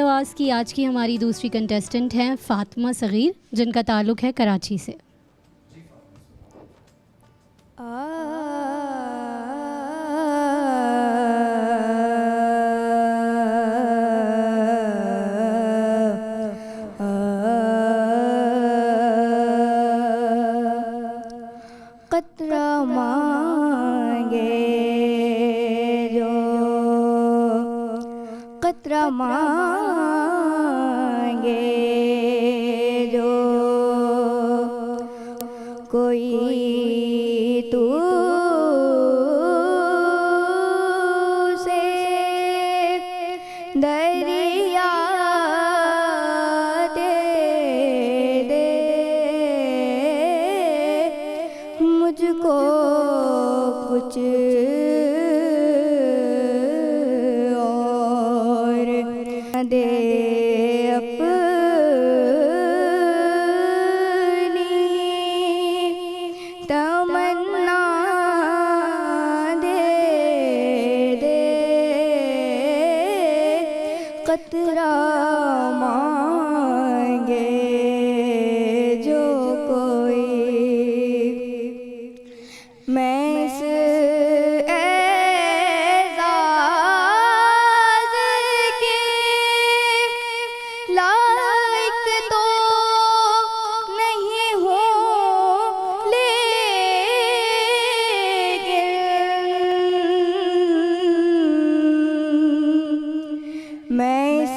آواز کی آج کی ہماری دوسری کنٹیسٹنٹ ہیں فاطمہ صغیر, جن کا تعلق ہے کراچی سے. قطرہ مانگے جو قطرہ مانگے جو کوئی تو سے دریا دے دے مجھ کو کچھ اور دے اپنی تمنا دے دے قطرہ مانگے جو کوئی میں اس اعزاز کے لائق تو نہیں ہوں لیکن میں اس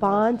5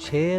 6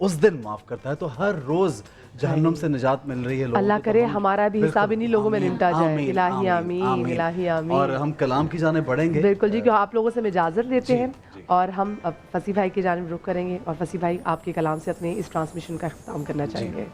اس دن معاف کرتا ہے. تو ہر روز جہنم سے نجات مل رہی ہے لوگوں اللہ کو. کرے ہمارا بھی حساب انہی لوگوں میں نمٹا جائے. الہی آمین, الہی آمین. اور ہم کلام کی جانب بڑھیں گے. بالکل جی, کہ آپ لوگوں سے ہم اجازت لیتے ہیں اور ہم اب فصیح بھائی کی جانب رخ کریں گے, اور فصیح بھائی آپ کے کلام سے اپنے اس ٹرانسمیشن کا اختتام کرنا چاہیں گے.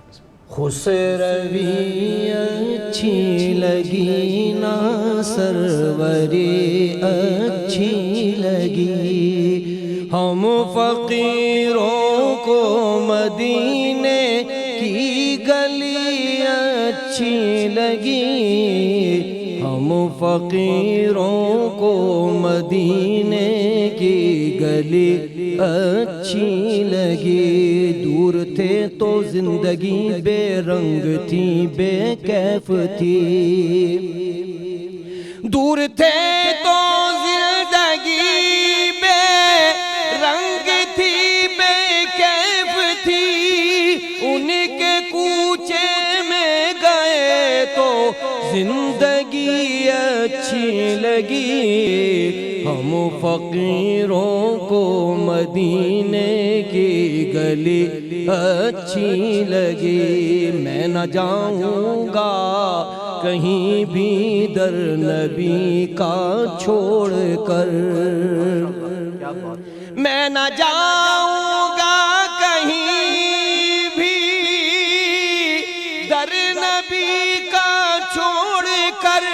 خسروی اچھی لگی نا سروری اچھی لگی, ہم فقیروں کو مدینے کی گلی اچھی لگی, ہم فقیروں کو مدینے کی گلی اچھی لگی. دور تھے تو زندگی بے رنگ تھی بے کیف تھی, دور تھے تو زندگی بے رنگ تھی بے کیف تھی, ان کے کوچے میں گئے تو زندگی اچھی لگی, ہم فقیروں کو مدینے کی گلی اچھی لگی. میں نہ جاؤں گا کہیں بھی در نبی کا چھوڑ کر, میں نہ جاؤں گا کہیں بھی در نبی کا چھوڑ کر,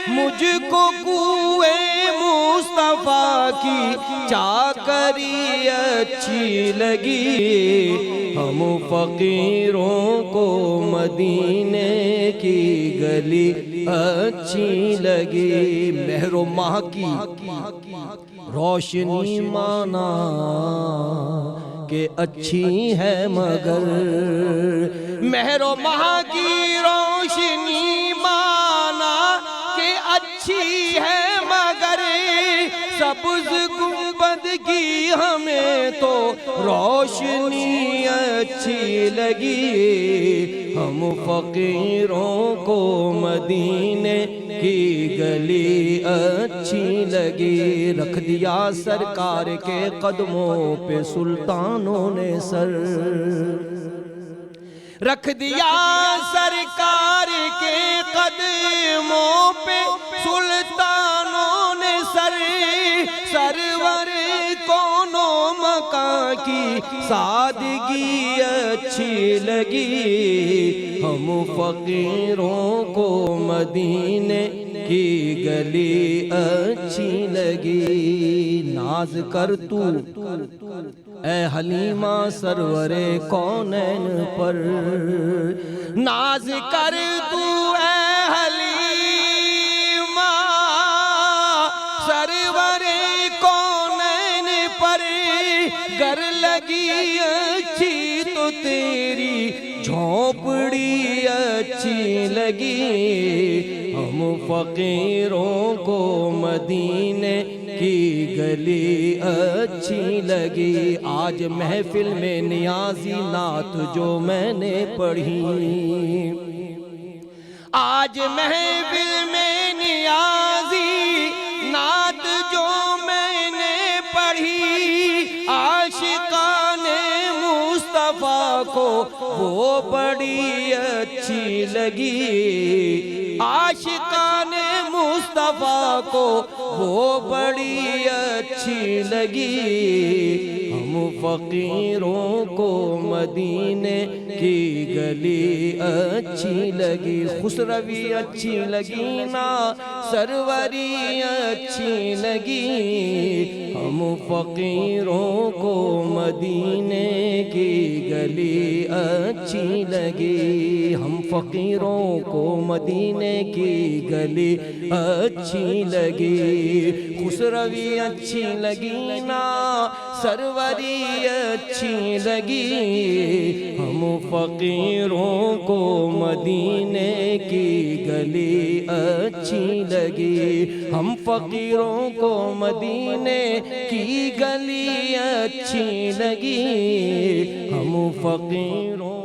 مجھ کو کوئے مصطفیٰ کی چاکری اچھی لگی, ہم فقیروں کو مدینے کی گلی اچھی لگی. مہر و ماہ کی روشنی مانا کہ اچھی ہے مگر, مہر و ماہ کی روشنی مانا کہ اچھی ہے مگر, سبز گنبد کی ہمیں تو روشنی اچھی لگی, ہم فقیروں کو مدینے کی گلی اچھی لگی. رکھ دیا سرکار کے قدموں پہ سلطانوں نے سر, رکھ دیا سرکار کے قدموں پہ سلطانوں نے سر, سرور کونوں مکان کی سادگی اچھی لگی, ہم فقیروں کو مدینے کی گلی اچھی لگی. ناز کر تو اے حلیمہ سرور کونین پر, ناز کر تو اے حلیمہ سرور کونین پر, گر لگی اچھی تو تیری جھونپڑی اچھی لگی, ہم فقیروں کو مدینے کی گلی اچھی لگی. آج محفل میں نیازی نعت جو میں نے پڑھی, آج محفل میں نیازی نعت جو میں نے پڑھی, عاشقان مصطفیٰ کو وہ بڑی اچھی لگی, عاشقان مصطفیٰ کو وہ بڑی اچھی لگی, ہم فقیروں کو مدینے کی گلی اچھی لگی. خسروی اچھی لگی نا سروری اچھی لگی, ہم فقیروں کو مدینے کی گلی اچھی لگی, ہم فقیروں کو مدینے کی گلی اچھی لگی. خسروی اچھی لگی نا سروری اچھی لگی, ہم فقیروں کو مدینے کی گلی اچھی لگی, ہم فقیروں کو مدینے کی گلی اچھی لگی, ہم فقیروں